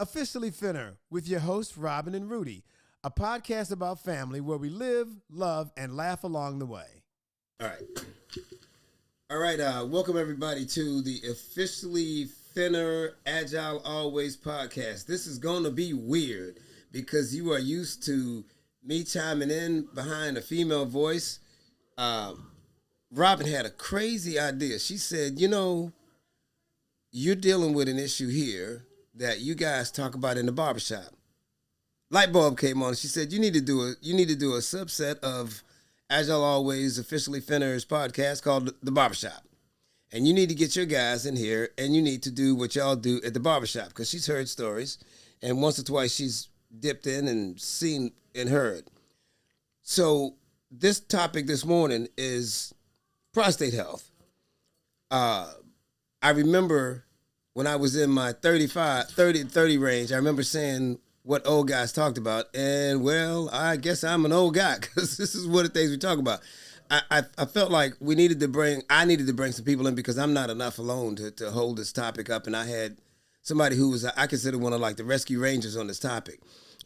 Officially Fenner with your hosts, Robin and Rudy, a podcast about family where we live, love, and laugh along the way. All right. Welcome everybody to the Officially Fenner Agile Always Podcast. This is going to be weird because you are used to me chiming in behind a female voice. Robin had a crazy idea. She said, you're dealing with an issue here that you guys talk about in the barbershop. Light bulb came on. She said, you need to do a subset of Agile Always Officially Fenner's podcast called The Barbershop. And you need to get your guys in here and you need to do what y'all do at the barbershop because she's heard stories and once or twice she's dipped in and seen and heard. So this topic this morning is prostate health. I remember when I was in my 30 range, I remember saying what old guys talked about. And, well, I guess I'm an old guy because this is one of the things we talk about. I felt like I needed to bring some people in because I'm not enough alone to hold this topic up. And I had somebody who was, I consider one of like the rescue rangers on this topic.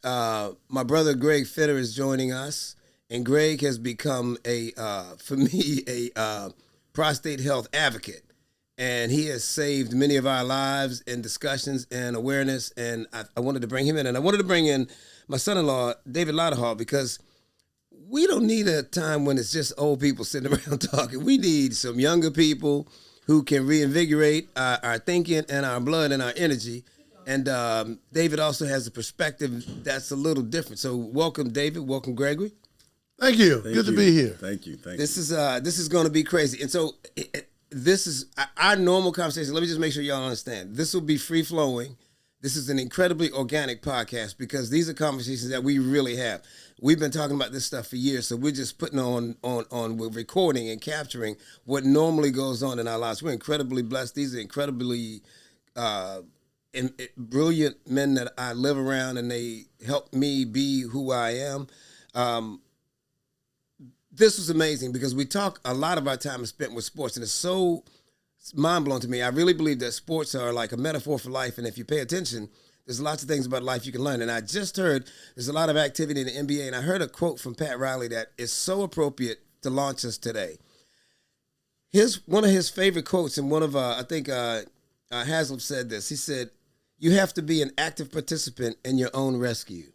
My brother, Greg Fitter, is joining us. And Greg has become for me, a prostate health advocate. And he has saved many of our lives in discussions and awareness. And I wanted to bring him in. And I wanted to bring in my son-in-law, David Ladahall, because we don't need a time when it's just old people sitting around talking. We need some younger people who can reinvigorate our thinking and our blood and our energy. And David also has a perspective that's a little different. So welcome, David. Welcome, Gregory. Thank you. Good to be here. Thank you. This is going to be crazy. And so this is our normal conversation. Let me just make sure y'all understand. This will be free flowing. This is an incredibly organic podcast because these are conversations that we really have. We've been talking about this stuff for years, so we're just putting we're recording and capturing what normally goes on in our lives. We're incredibly blessed. These are incredibly brilliant men that I live around, and they help me be who I am. This was amazing because we talk a lot of our time is spent with sports, and it's so mind-blowing to me. I really believe that sports are like a metaphor for life, and if you pay attention, there's lots of things about life you can learn. And I just heard there's a lot of activity in the NBA, and I heard a quote from Pat Riley that is so appropriate to launch us today. One of his favorite quotes, and one of, Haslam said this. He said, you have to be an active participant in your own rescue.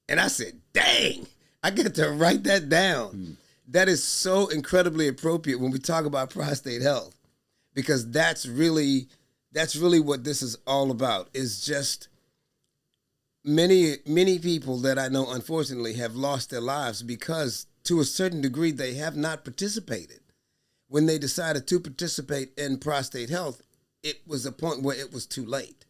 And I said, dang, I get to write that down. That is so incredibly appropriate when we talk about prostate health, because that's really what this is all about. Is just many people that I know, unfortunately, have lost their lives because to a certain degree they have not participated. When they decided to participate in prostate health, it was a point where it was too late.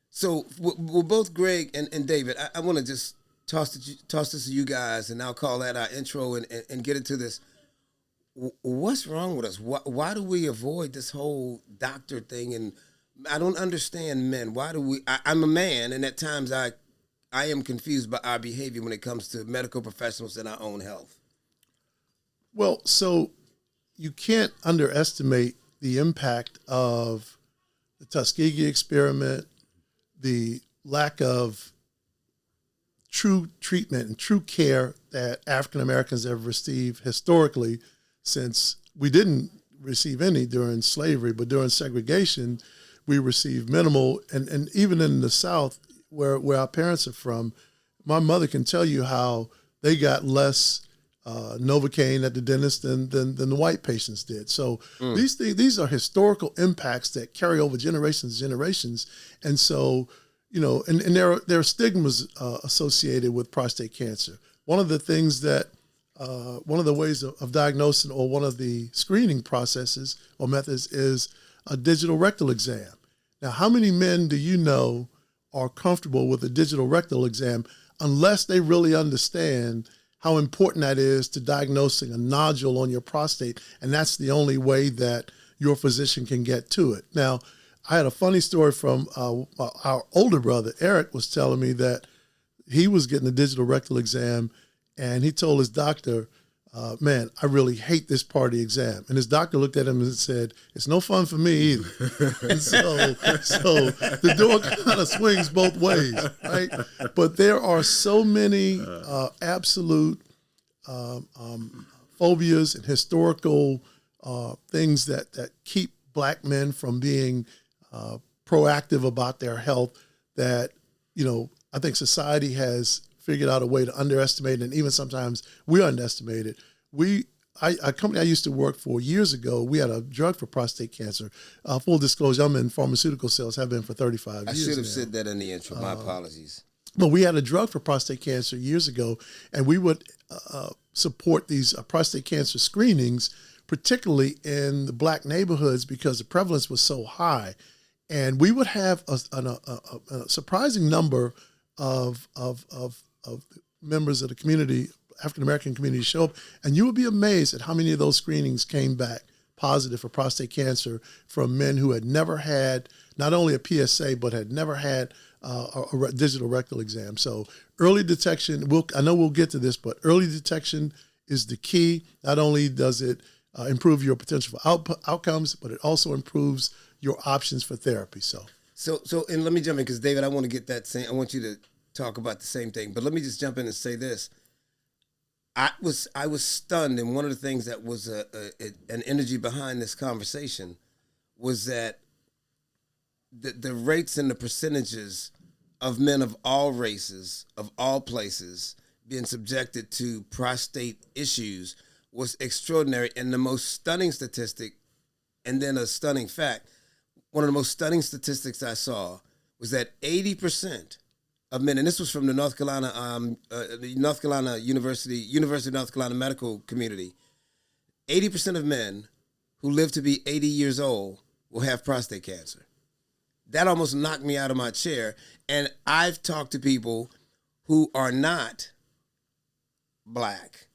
So we're both Greg and David. I want to just toss this to you guys, and I'll call that our intro and get into this. What's wrong with us? Why do we avoid this whole doctor thing? And I don't understand men. Why do we? I'm a man, and at times I am confused by our behavior when it comes to medical professionals and our own health. Well, so you can't underestimate the impact of the Tuskegee experiment, the lack of true treatment and true care that African Americans have received historically, since we didn't receive any during slavery, but during segregation, we received minimal. And even in the South, where our parents are from, my mother can tell you how they got less Novocaine at the dentist than the white patients did. So these are historical impacts that carry over generations and generations. And so, and there are stigmas associated with prostate cancer. One of the things that, one of the ways of diagnosing, or one of the screening processes or methods, is a digital rectal exam. Now, how many men do you know are comfortable with a digital rectal exam unless they really understand how important that is to diagnosing a nodule on your prostate, and that's the only way that your physician can get to it. Now, I had a funny story from our older brother. Eric was telling me that he was getting a digital rectal exam, and he told his doctor, man, I really hate this part of the exam. And his doctor looked at him and said, it's no fun for me either. And so the door kind of swings both ways, right? But there are so many absolute phobias and historical things that keep Black men from being proactive about their health that, I think society has figured out a way to underestimate, and even sometimes we underestimate it. A company I used to work for years ago, we had a drug for prostate cancer. Full disclosure, I'm in pharmaceutical sales, have been for 35 years. I should have said that in the intro. My apologies. But we had a drug for prostate cancer years ago, and we would support these prostate cancer screenings, particularly in the Black neighborhoods, because the prevalence was so high. And we would have a surprising number of members of the community, African-American community, show up, and you would be amazed at how many of those screenings came back positive for prostate cancer from men who had never had not only a PSA, but had never had a digital rectal exam. So early detection, I know we'll get to this, but early detection is the key. Not only does it improve your potential for outcomes, but it also improves your options for therapy. So and let me jump in, because David, I want to get that same. I want you to talk about the same thing, but let me just jump in and say this. I was stunned, and one of the things that was an energy behind this conversation was that the rates and the percentages of men of all races, of all places, being subjected to prostate issues was extraordinary. And the most stunning statistic, and then a stunning fact, one of the most stunning statistics I saw was that 80% of men, and this was from the North Carolina University of North Carolina medical community, 80% of men who live to be 80 years old will have prostate cancer. That almost knocked me out of my chair. And I've talked to people who are not Black,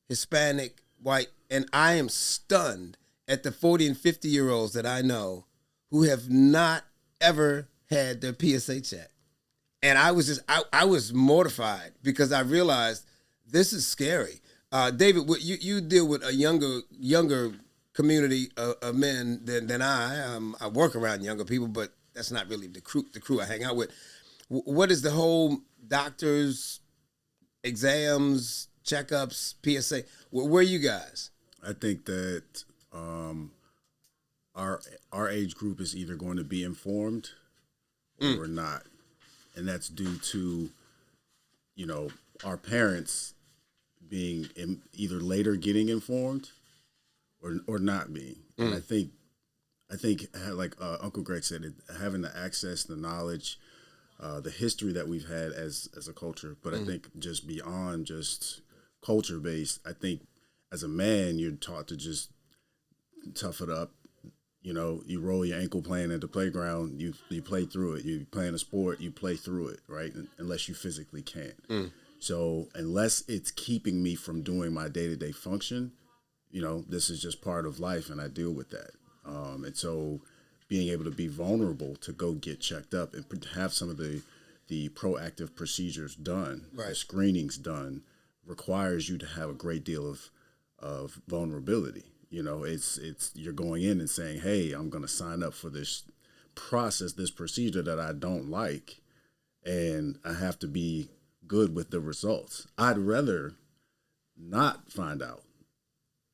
Hispanic, white, and I am stunned at the 40 and 50-year-olds that I know who have not ever had their PSA checked. And I was I was mortified, because I realized this is scary. David, you deal with a younger community of men than I. I work around younger people, but that's not really the crew I hang out with. What is the whole doctors, exams, checkups, PSA? Where are you guys? I think that our age group is either going to be informed or not. And that's due to, our parents being either later getting informed or not being. And I think like Uncle Greg said, having the access, the knowledge, the history that we've had as a culture. But I think just beyond just culture based, I think as a man, you're taught to just tough it up. You roll your ankle playing at the playground, you play through it. You playing a sport, you play through it, right? Unless you physically can't. So unless it's keeping me from doing my day-to-day function, this is just part of life, and I deal with that. And so being able to be vulnerable to go get checked up and have some of the proactive procedures done, right, the screenings done, requires you to have a great deal of vulnerability. It's you're going in and saying, hey, I'm going to sign up for this process, this procedure that I don't like, and I have to be good with the results. I'd rather not find out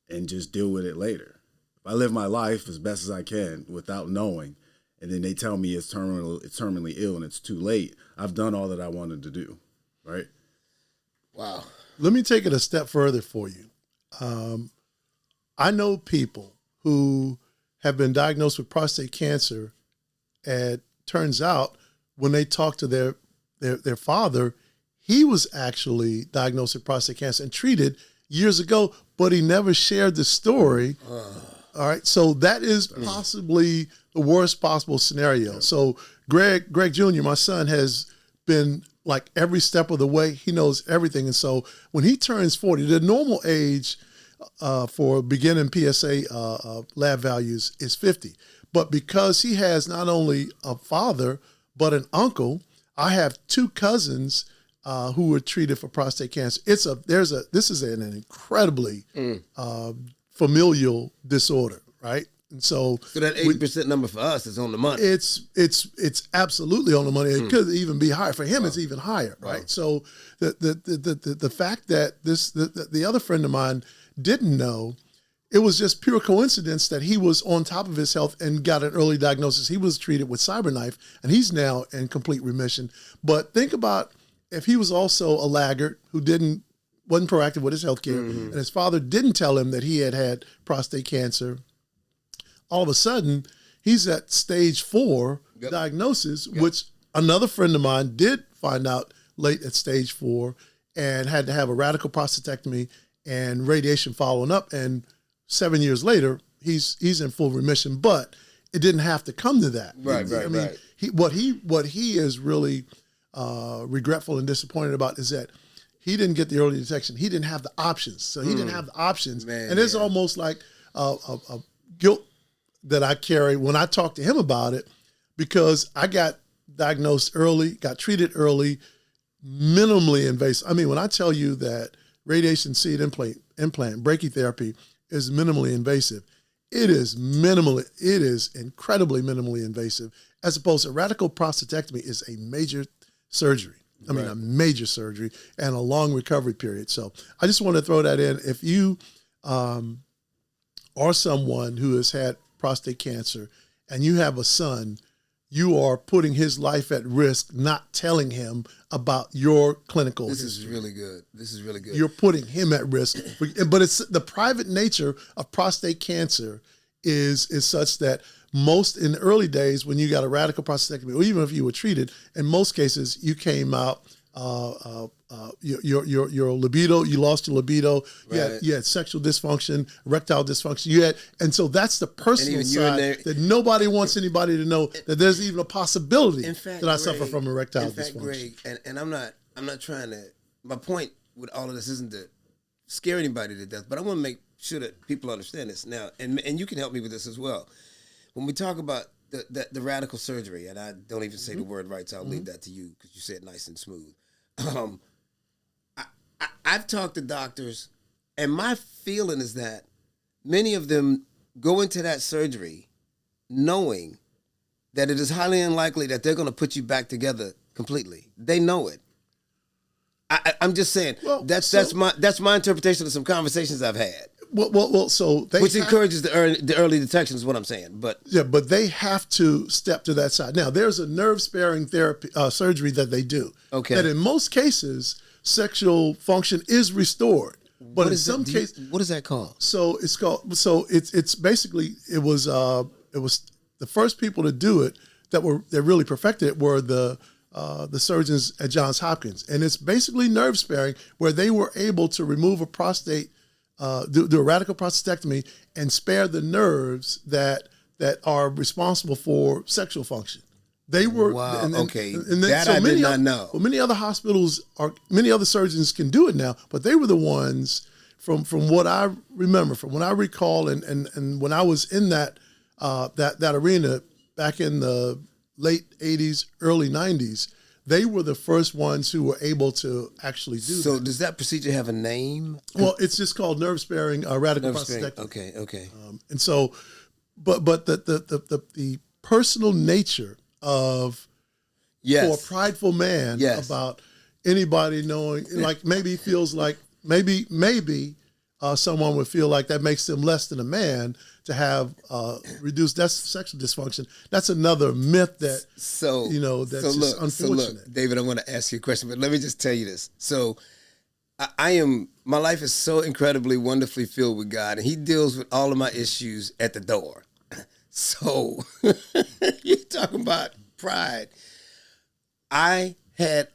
and just deal with it later. If I live my life as best as I can without knowing, and then they tell me it's terminally ill and it's too late, I've done all that I wanted to do, right? Wow. Let me take it a step further for you. I know people who have been diagnosed with prostate cancer, and turns out when they talk to their father, he was actually diagnosed with prostate cancer and treated years ago, but he never shared the story. All right, so that is possibly the worst possible scenario. Yeah. So Greg Jr., my son, has been like every step of the way. He knows everything. And so when he turns 40, the normal age for beginning PSA lab values is 50. But because he has not only a father, but an uncle, I have two cousins who were treated for prostate cancer. This is an incredibly familial disorder, right? And so that 80% number for us is on the money. It's absolutely on the money. It could even be higher. For him, it's even higher, right? So the fact that the other friend of mine didn't know, it was just pure coincidence that he was on top of his health and got an early diagnosis. He was treated with CyberKnife, and he's now in complete remission. But think about if he was also a laggard who wasn't proactive with his health care, and his father didn't tell him that he had prostate cancer. All of a sudden, he's at stage 4 diagnosis, which another friend of mine did find out late at stage 4 and had to have a radical prostatectomy and radiation following up. And 7 years later, he's in full remission. But it didn't have to come to that. Right. What he is really regretful and disappointed about is that he didn't get the early detection. He didn't have the options. So he didn't have the options. And it's almost like a guilt that I carry when I talk to him about it, because I got diagnosed early, got treated early, minimally invasive. I mean, when I tell you that radiation seed implant brachytherapy is minimally invasive, it is incredibly minimally invasive, as opposed to radical prostatectomy is a major surgery. I mean, a major surgery and a long recovery period. So I just want to throw that in. If you are someone who has had prostate cancer and you have a son, you are putting his life at risk not telling him about your clinical history. This is really good. You're putting him at risk. But it's the private nature of prostate cancer is such that most in the early days when you got a radical prostatectomy, or even if you were treated, in most cases you came out your libido, you lost your libido, you had sexual dysfunction, erectile dysfunction, and so that's the personal side that nobody wants anybody to know, that there's even a possibility that I suffer from erectile dysfunction. Greg, and I'm not trying to, my point with all of this isn't to scare anybody to death, but I want to make sure that people understand this now, and you can help me with this as well. When we talk about the radical surgery, and I don't even say the word right, so I'll leave that to you because you say it nice and smooth. I've talked to doctors, and my feeling is that many of them go into that surgery knowing that it is highly unlikely that they're going to put you back together completely. They know it. I'm just saying, that's my interpretation of some conversations I've had. So which encourages the early detection is what I'm saying. But they have to step to that side. Now, there's a nerve-sparing therapy surgery that they do. Okay. That in most cases, sexual function is restored. But in some cases, what is that called? So it's basically it was the first people to do it that really perfected it were the surgeons at Johns Hopkins, and it's basically nerve sparing, where they were able to remove a prostate. Do a radical prostatectomy and spare the nerves that are responsible for sexual function. They were I did not know. Well, many other surgeons can do it now, but they were the ones from what I remember, from when I recall, and when I was in that arena back in the late 80s, early 90s. They were the first ones who were able to actually do that. So does that procedure have a name? Well, it's just called nerve-sparing radical prostatectomy. Okay. And so, but the personal nature of for a prideful man about anybody knowing, like maybe feels like maybe someone would feel like that makes them less than a man to have reduced sexual dysfunction. That's another myth that just unfortunate. So look, David, I want to ask you a question, but let me just tell you this. So my life is so incredibly wonderfully filled with God, and He deals with all of my issues at the door. So you're talking about pride. I had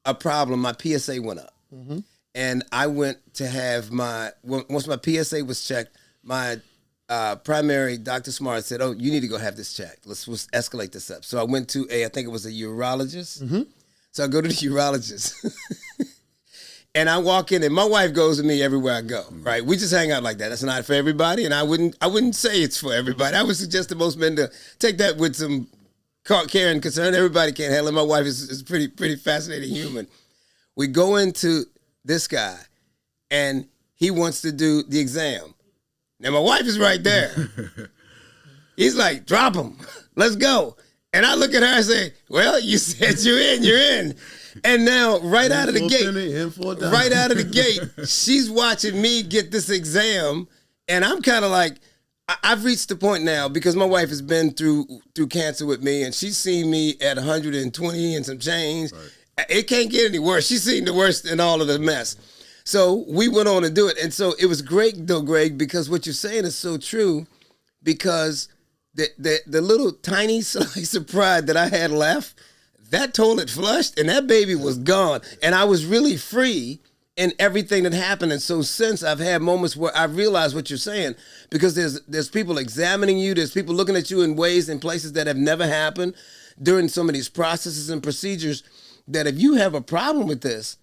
a problem. My PSA went up. Mm-hmm. And I went to have once my PSA was checked, my primary, Dr. Smart, said, "Oh, you need to go have this checked. Let's escalate this up." So I went to I think it was a urologist. Mm-hmm. So I go to the urologist. And I walk in, and my wife goes with me everywhere I go, right? We just hang out like that. That's not for everybody, and I wouldn't say it's for everybody. I would suggest to most men to take that with some care and concern. Everybody can't handle it. My wife is a pretty fascinating human. We go into this guy, and he wants to do the exam. Now, my wife is right there. He's like, drop him. Let's go. And I look at her and say, well, you said you're in. And now, right out of the gate, she's watching me get this exam. And I'm kind of like, I've reached the point now, because my wife has been through cancer with me, and she's seen me at 120 and some change. Right. It can't get any worse. She's seen the worst in all of the mess. So we went on to do it. And so it was great, though, Greg, because what you're saying is so true, because the little tiny slice of pride that I had left, that toilet flushed, and that baby was gone. And I was really free in everything that happened. And so since, I've had moments where I realized what you're saying, because there's people examining you, there's people looking at you in ways and places that have never happened during some of these processes and procedures, that if you have a problem with this,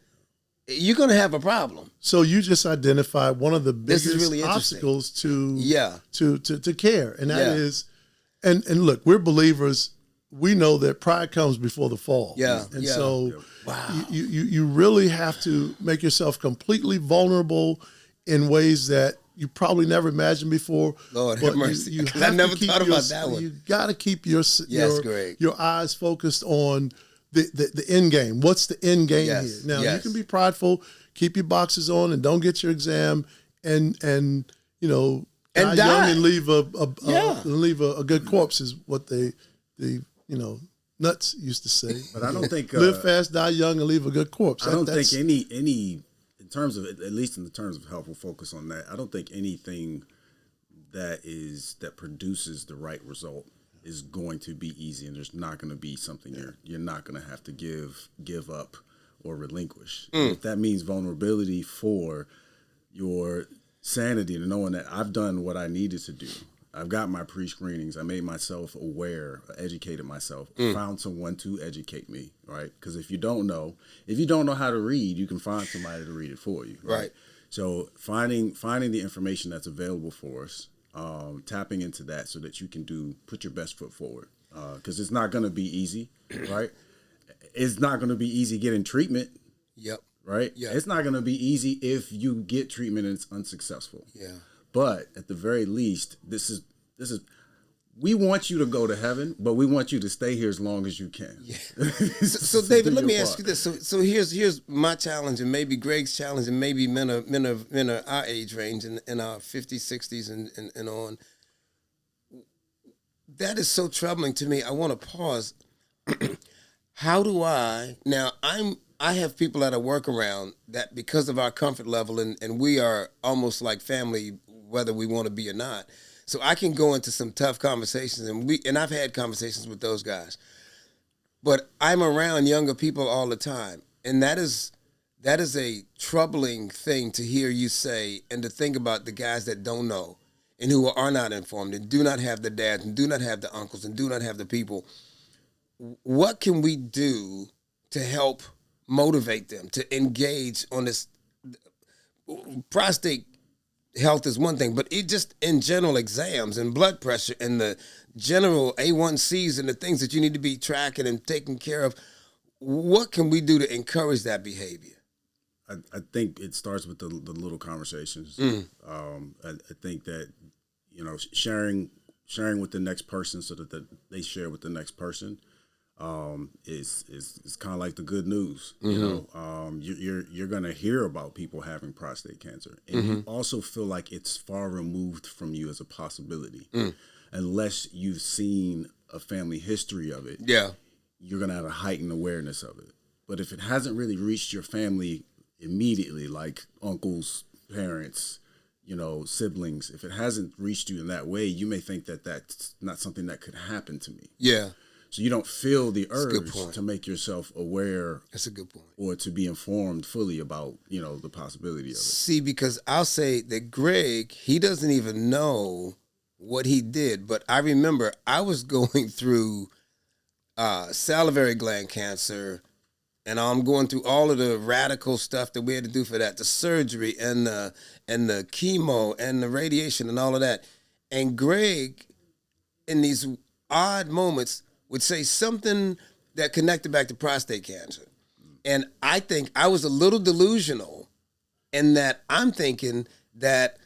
you're going to have a problem. So you just identified one of the biggest really obstacles to care. And that is, and look, we're believers. We know that pride comes before the fall. So you really have to make yourself completely vulnerable in ways that you probably never imagined before. Lord have mercy. I never thought about that one. You got to keep your eyes focused on the end game. What's the end game here? Now, you can be prideful, keep your boxes on, and don't get your exam, and die young and leave a good corpse is what they nuts used to say. But I don't think live fast, die young, and leave a good corpse. I don't think any in terms of, at least in the terms of health, we'll focus on that. I don't think anything that produces the right result is going to be easy, and there's not going to be something you're not going to have to give up or relinquish. If that means vulnerability for your sanity, to knowing that I've done what I needed to do. I've got my pre-screenings. I made myself aware, educated myself, found someone to educate me, right? Because if you don't know how to read, you can find somebody to read it for you, right? So finding the information that's available for us, tapping into that so that you can put your best foot forward, because it's not going to be easy, right? It's not going to be easy getting treatment. Yep. Right? Yeah. It's not going to be easy if you get treatment and it's unsuccessful. Yeah. But at the very least, this is we want you to go to heaven, but we want you to stay here as long as you can. Yeah. So David, let me ask you this. So here's my challenge, and maybe Greg's challenge, and maybe men of our age range, in our 50s, 60s, and on. That is so troubling to me. I want to pause. How do I have people that I work around that, because of our comfort level, and we are almost like family, whether we want to be or not. So I can go into some tough conversations, and I've had conversations with those guys. But I'm around younger people all the time, and that is a troubling thing to hear you say, and to think about the guys that don't know and who are not informed and do not have the dads and do not have the uncles and do not have the people. What can we do to help motivate them to engage on this? Prostate health is one thing, but it just in general, exams and blood pressure and the general A1Cs and the things that you need to be tracking and taking care of. What can we do to encourage that behavior? I think it starts with the little conversations. I think that, sharing with the next person so that they share with the next person is kind of like the good news. You're going to hear about people having prostate cancer, and you also feel like it's far removed from you as a possibility, unless you've seen a family history of it. Yeah, you're going to have a heightened awareness of it. But if it hasn't really reached your family immediately, like uncles, parents, siblings, if it hasn't reached you in that way, you may think that that's not something that could happen to me. Yeah. So you don't feel the urge to make yourself aware. That's a good point. Or to be informed fully about, the possibility of it. See, because I'll say that Greg, he doesn't even know what he did. But I remember I was going through salivary gland cancer, and I'm going through all of the radical stuff that we had to do for that, the surgery and the chemo and the radiation and all of that. And Greg, in these odd moments, would say something that connected back to prostate cancer. And I think I was a little delusional in that I'm thinking that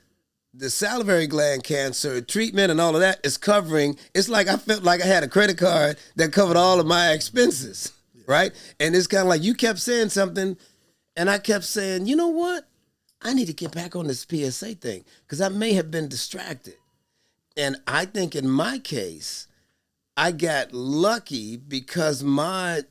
the salivary gland cancer treatment and all of that is covering. It's like I felt like I had a credit card that covered all of my expenses, right? And it's kind of like you kept saying something, and I kept saying, you know what? I need to get back on this PSA thing because I may have been distracted. And I think in my case, I got lucky because my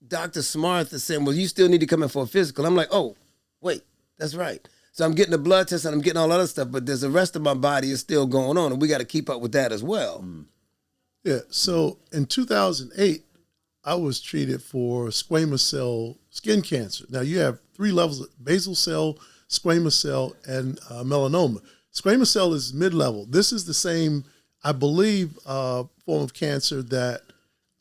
Dr. Smart is saying, well, you still need to come in for a physical. I'm like, oh, wait, that's right. So I'm getting a blood test and I'm getting all that other stuff, but there's the rest of my body is still going on, and we got to keep up with that as well. Yeah. So in 2008, I was treated for squamous cell skin cancer. Now you have 3 levels: basal cell, squamous cell, and melanoma. Squamous cell is mid-level. This is the same, I believe, form of cancer that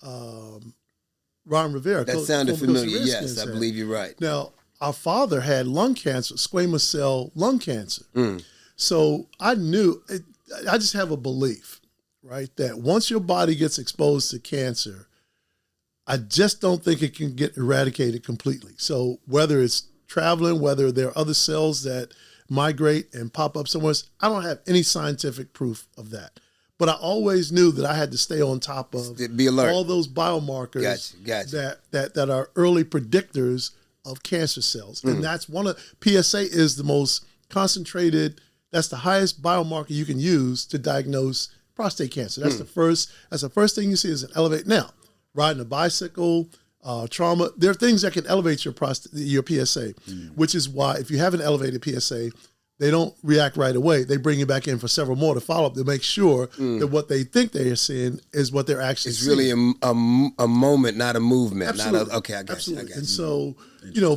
Ron Rivera. That sounded familiar. Yes, I believe you're right. Now, our father had lung cancer, squamous cell lung cancer. So I knew, I just have a belief, right, that once your body gets exposed to cancer, I just don't think it can get eradicated completely. So whether it's traveling, whether there are other cells that migrate and pop up somewhere else, I don't have any scientific proof of that. But I always knew that I had to stay on top of Be alert. all those biomarkers Gotcha. that are early predictors of cancer cells. And that's one of, PSA is the most concentrated, that's the highest biomarker you can use to diagnose prostate cancer. That's the first thing you see is an elevate. Now, riding a bicycle, trauma, there are things that can elevate your PSA, which is why if you have an elevated PSA, they don't react right away. They bring you back in for several more to follow up to make sure that what they think they are seeing is what they're actually seeing. It's really a moment, not a movement. Absolutely. Okay, I got Absolutely. you. And so,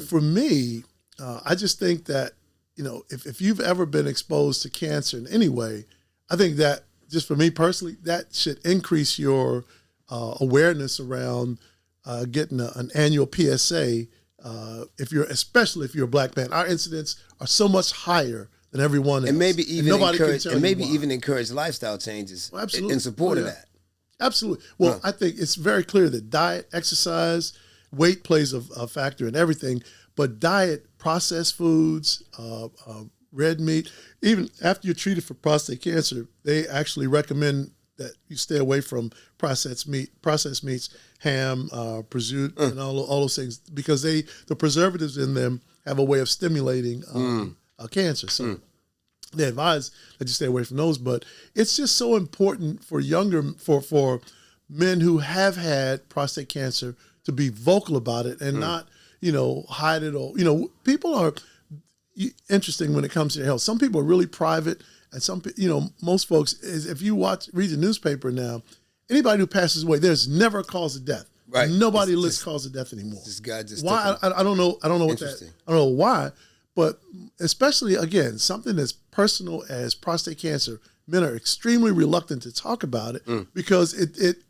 for me, I just think that, if you've ever been exposed to cancer in any way, I think that, just for me personally, that should increase your awareness around getting an annual PSA. Especially if you're a black man, our incidents are so much higher than everyone else. And maybe even why. encourage lifestyle changes Absolutely. in support of that. Absolutely. Well, I think it's very clear that diet, exercise, weight plays a factor in everything, but diet, processed foods, red meat, even after you're treated for prostate cancer, they actually recommend that you stay away from processed meats, ham, prosciutto, and all those things, because the preservatives in them have a way of stimulating cancer. So they advise that you stay away from those. But it's just so important for for men who have had prostate cancer to be vocal about it and not, hide it or, people are interesting when it comes to their health. Some people are really private. And most folks, if you read the newspaper now, anybody who passes away, there's never a cause of death. Right. Nobody lists cause of death anymore. This guy just why? I don't know. I don't know what that. I don't know why, but especially again, something as personal as prostate cancer, men are extremely reluctant to talk about it because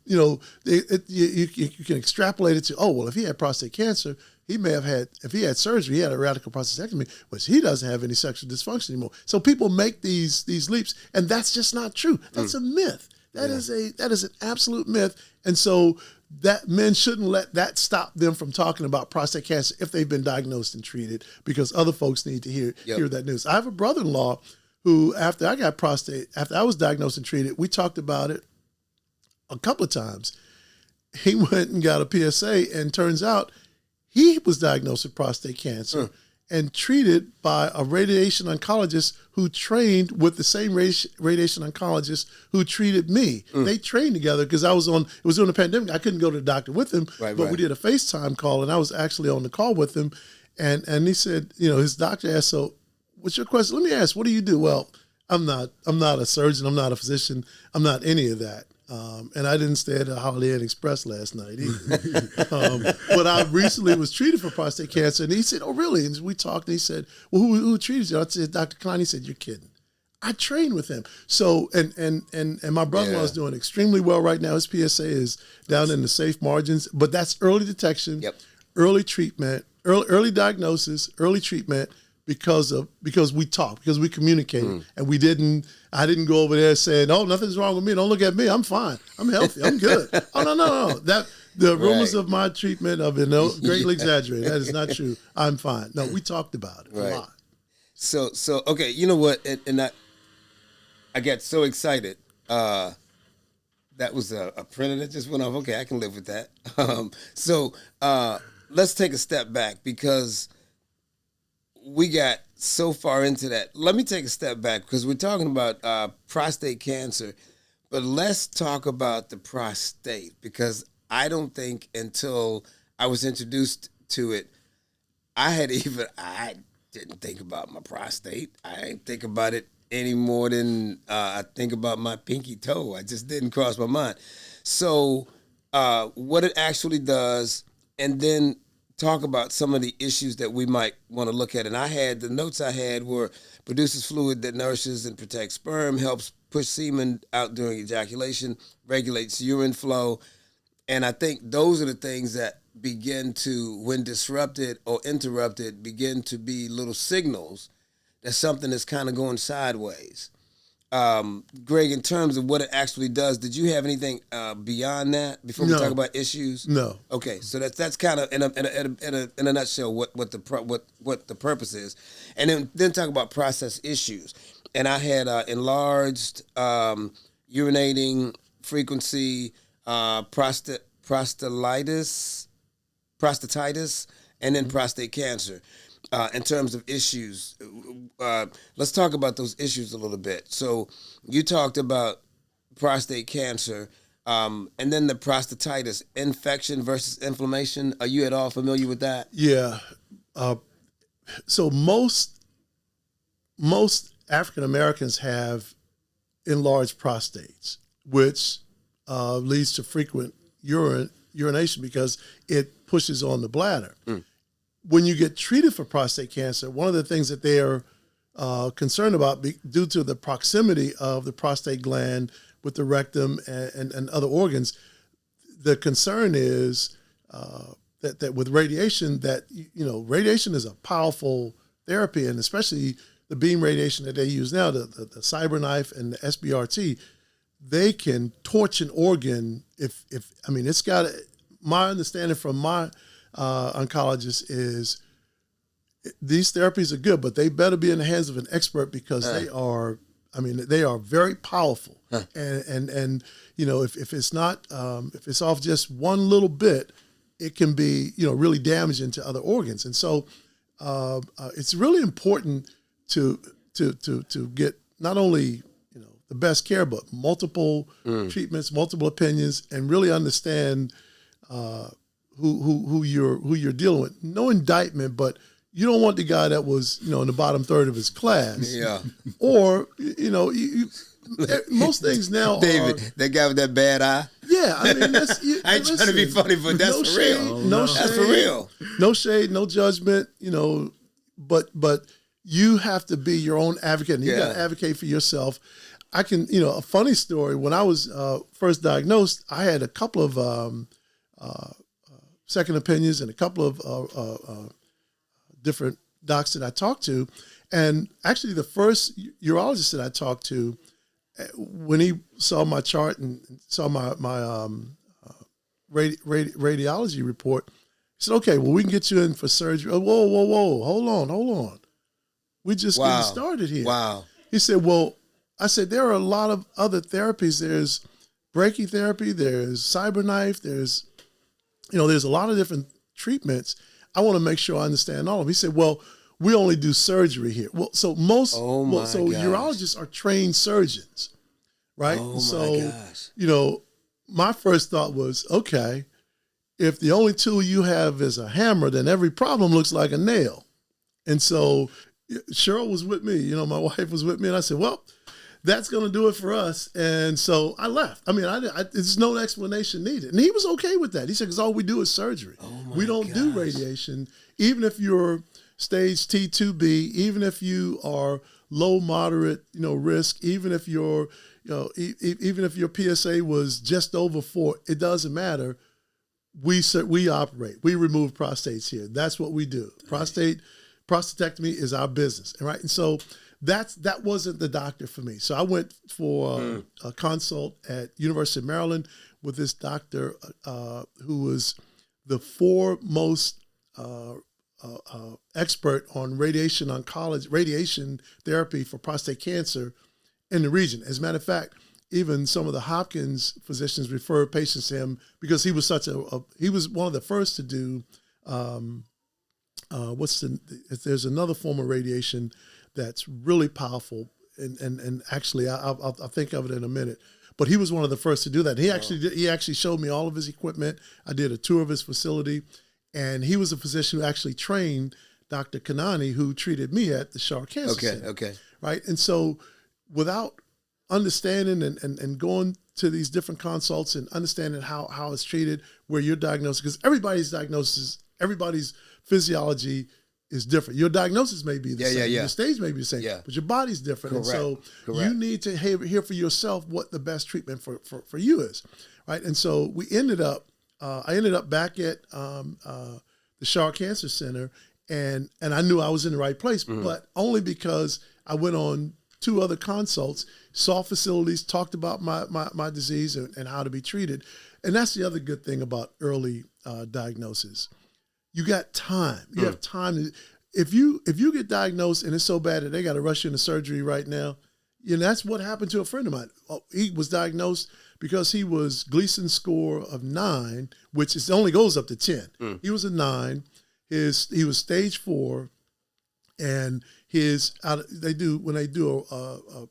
you can extrapolate it to, oh well, if he had prostate cancer, he may have had, if he had surgery, he had a radical prostatectomy, which he doesn't have any sexual dysfunction anymore. So people make these leaps, and that's just not true. That's a myth. That is an absolute myth. And so that men shouldn't let that stop them from talking about prostate cancer if they've been diagnosed and treated, because other folks need to hear that news. I have a brother-in-law who, after I was diagnosed and treated, we talked about it a couple of times. He went and got a PSA, and turns out he was diagnosed with prostate cancer and treated by a radiation oncologist who trained with the same radiation oncologist who treated me. They trained together because it was during the pandemic. I couldn't go to the doctor with him, but we did a FaceTime call, and I was actually on the call with him. And he said, his doctor asked, so what's your question? Let me ask, what do you do? Well, I'm not a surgeon. I'm not a physician. I'm not any of that. And I didn't stay at a Holiday Inn Express last night either. But I recently was treated for prostate cancer. And he said, oh, really? And we talked, and he said, well, who treated you? I said, Dr. Klein. He said, you're kidding. I trained with him. So, and my brother-in-law is doing extremely well right now. His PSA is down in the safe margins. But that's early detection, early treatment, early diagnosis, early treatment, because we talked, because we communicated, and I didn't go over there saying, "Oh, nothing's wrong with me. Don't look at me. I'm fine. I'm healthy. I'm good." Oh, no. The rumors of my treatment have been greatly exaggerated. That is not true. I'm fine. No, we talked about it a lot. So okay, you know what? And I got so excited. That was a printer that just went off. Okay, I can live with that. Let's take a step back because we got so far into that. Let me take a step back because we're talking about prostate cancer, but let's talk about the prostate because I don't think until I was introduced to it, I didn't think about my prostate. I didn't think about it any more than I think about my pinky toe. I just didn't cross my mind. So what it actually does, and then talk about some of the issues that we might want to look at. And the notes I had were produces fluid that nourishes and protects sperm, helps push semen out during ejaculation, regulates urine flow. And I think those are the things that begin to, when disrupted or interrupted, begin to be little signals that something is kind of going sideways. Greg, in terms of what it actually does, did you have anything beyond that before we talk about issues? No. Okay, so that's kind of in a nutshell what the purpose is, and then talk about process issues. And I had enlarged urinating frequency, prostatitis, and then prostate cancer. In terms of issues, let's talk about those issues a little bit. So you talked about prostate cancer, and then the prostatitis, infection versus inflammation. Are you at all familiar with that? Yeah. So most African Americans have enlarged prostates, which leads to frequent urination because it pushes on the bladder. When you get treated for prostate cancer, one of the things that they are concerned about due to the proximity of the prostate gland with the rectum and other organs, the concern is that with radiation, radiation is a powerful therapy, and especially the beam radiation that they use now, the CyberKnife and the SBRT, they can torch an organ it's got, my understanding from my oncologist is these therapies are good, but they better be in the hands of an expert because they are very powerful. And if it's not, if it's off just one little bit, it can be, really damaging to other organs. And so it's really important to get not only, the best care, but multiple treatments, multiple opinions, and really understand who you're dealing with. No indictment, but you don't want the guy that was, in the bottom third of his class. Yeah. Or, most things now David, that guy with that bad eye? Yeah, I ain't trying to be funny, but that's for real. That's for real. No shade, no judgment, but you have to be your own advocate, and you got to advocate for yourself. I can, a funny story, when I was first diagnosed, I had a couple of second opinions and a couple of different docs that I talked to. And actually the first urologist that I talked to, when he saw my chart and saw my radiology report, he said, "Okay, well, we can get you in for surgery." Oh, whoa, hold on. We just getting started here. Wow. He said, "Well," I said, "there are a lot of other therapies. There's brachytherapy, there's CyberKnife, there's a lot of different treatments. I want to make sure I understand all of them." He said, "Well, we only do surgery here." Well, so urologists are trained surgeons, right? Oh my gosh. My first thought was, okay, if the only tool you have is a hammer, then every problem looks like a nail. And so Cheryl was with me, my wife was with me, and I said, "Well, that's going to do it for us." And so I left. There's no explanation needed. And he was okay with that. He said, because all we do is surgery. We don't do radiation. Even if you're stage T2B, even if you are low, moderate, risk, even if your PSA was just over 4, it doesn't matter. We operate. We remove prostates here. That's what we do. Prostate prostatectomy is our business, right? And so that wasn't the doctor for me. So I went for a consult at University of Maryland with this doctor who was the foremost expert on radiation oncology, radiation therapy for prostate cancer in the region. As a matter of fact, even some of the Hopkins physicians referred patients to him because he was he was one of the first to do there's another form of radiation that's really powerful, and actually I'll think of it in a minute. But he was one of the first to do that. He actually showed me all of his equipment. I did a tour of his facility, and he was a physician who actually trained Dr. Kanani, who treated me at the Shar Cancer Center. Okay. Right, and so without understanding and going to these different consults and understanding how it's treated, where you're diagnosed, because everybody's diagnosis, everybody's physiology is different. Your diagnosis may be the same, your stage may be the same, but your body's different. Correct. And so you need to hear for yourself what the best treatment for you is, right? And so we ended up, I ended up back at the Shar Cancer Center, and I knew I was in the right place, but only because I went on 2 other consults, saw facilities, talked about my disease and how to be treated. And that's the other good thing about early diagnosis. You got time. You have time. If you get diagnosed and it's so bad that they got to rush you into surgery right now, that's what happened to a friend of mine. He was diagnosed because he was Gleason score of 9, which only goes up to 10. He was a 9. He was stage 4, and when they do a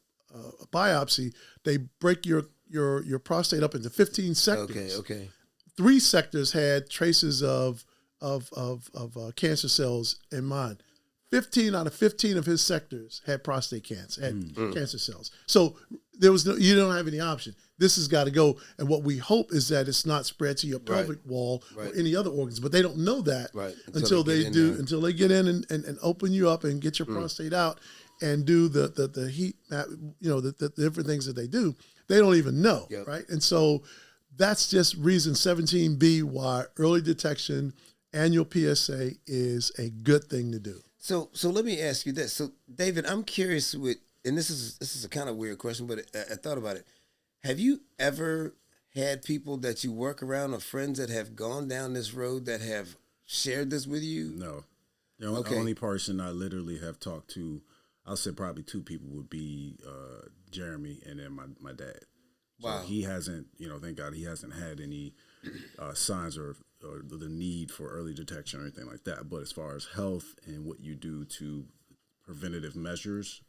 biopsy, they break your prostate up into 15 sectors. Okay. 3 sectors had traces of cancer cells in mine. 15 out of 15 of his sectors had prostate cancer, had cancer cells. So you don't have any option. This has got to go. And what we hope is that it's not spread to your pelvic wall or any other organs, but they don't know that until they get in and open you up and get your prostate out and do the heat, the different things that they do. They don't even know, right? And so that's just reason 17B why early detection, annual PSA is a good thing to do. So let me ask you this. So David, I'm curious and this is a kind of weird question, but I thought about it. Have you ever had people that you work around or friends that have gone down this road that have shared this with you? No. The only person I literally have talked to, I'll say probably 2 people would be Jeremy and then my dad. Wow. So he hasn't, thank God he hasn't had any signs or the need for early detection or anything like that. But as far as health and what you do to preventative measures,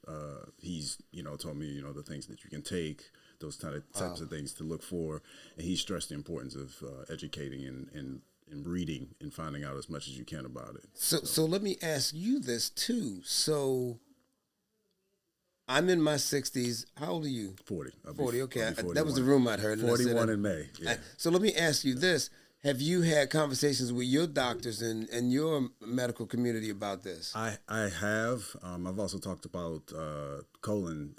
he's, told me, the things that you can take, those types of things to look for. And he stressed the importance of educating and reading and finding out as much as you can about it. So let me ask you this too. So I'm in my 60s. How old are you? 40. 40, okay. That was the room I'd heard. 41 in May. Yeah. So let me ask you this. Have you had conversations with your doctors and your medical community about this? I have. I've also talked about colon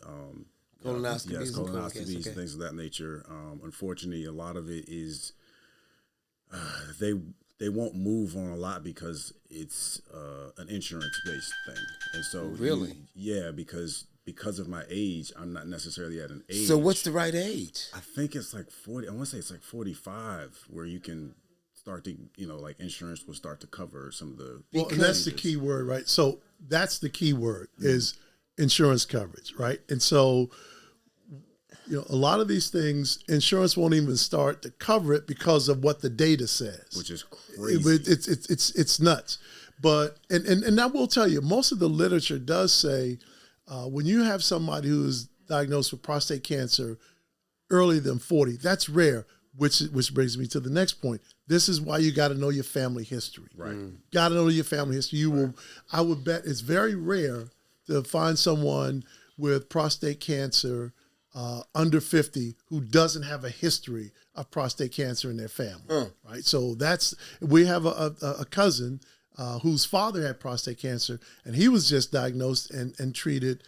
colonoscopies, yes, colonoscopies and things of that nature. Unfortunately, a lot of it is they won't move on a lot because it's an insurance-based thing. And so really? Because of my age, I'm not necessarily at an age. So what's the right age? I think it's like 40. I want to say it's like 45 where you can start to, like insurance will start to cover some of the. Well, and that's the key word, right? So that's the key word is insurance coverage, right? And so, a lot of these things, insurance won't even start to cover it because of what the data says. Which is crazy. It's nuts. But, and I will tell you, most of the literature does say, when you have somebody who is diagnosed with prostate cancer earlier than 40, that's rare, which brings me to the next point. This is why you got to know your family history. Right. Got to know your family history. I would bet it's very rare to find someone with prostate cancer under 50 who doesn't have a history of prostate cancer in their family. Right. So we have a cousin whose father had prostate cancer, and he was just diagnosed and treated,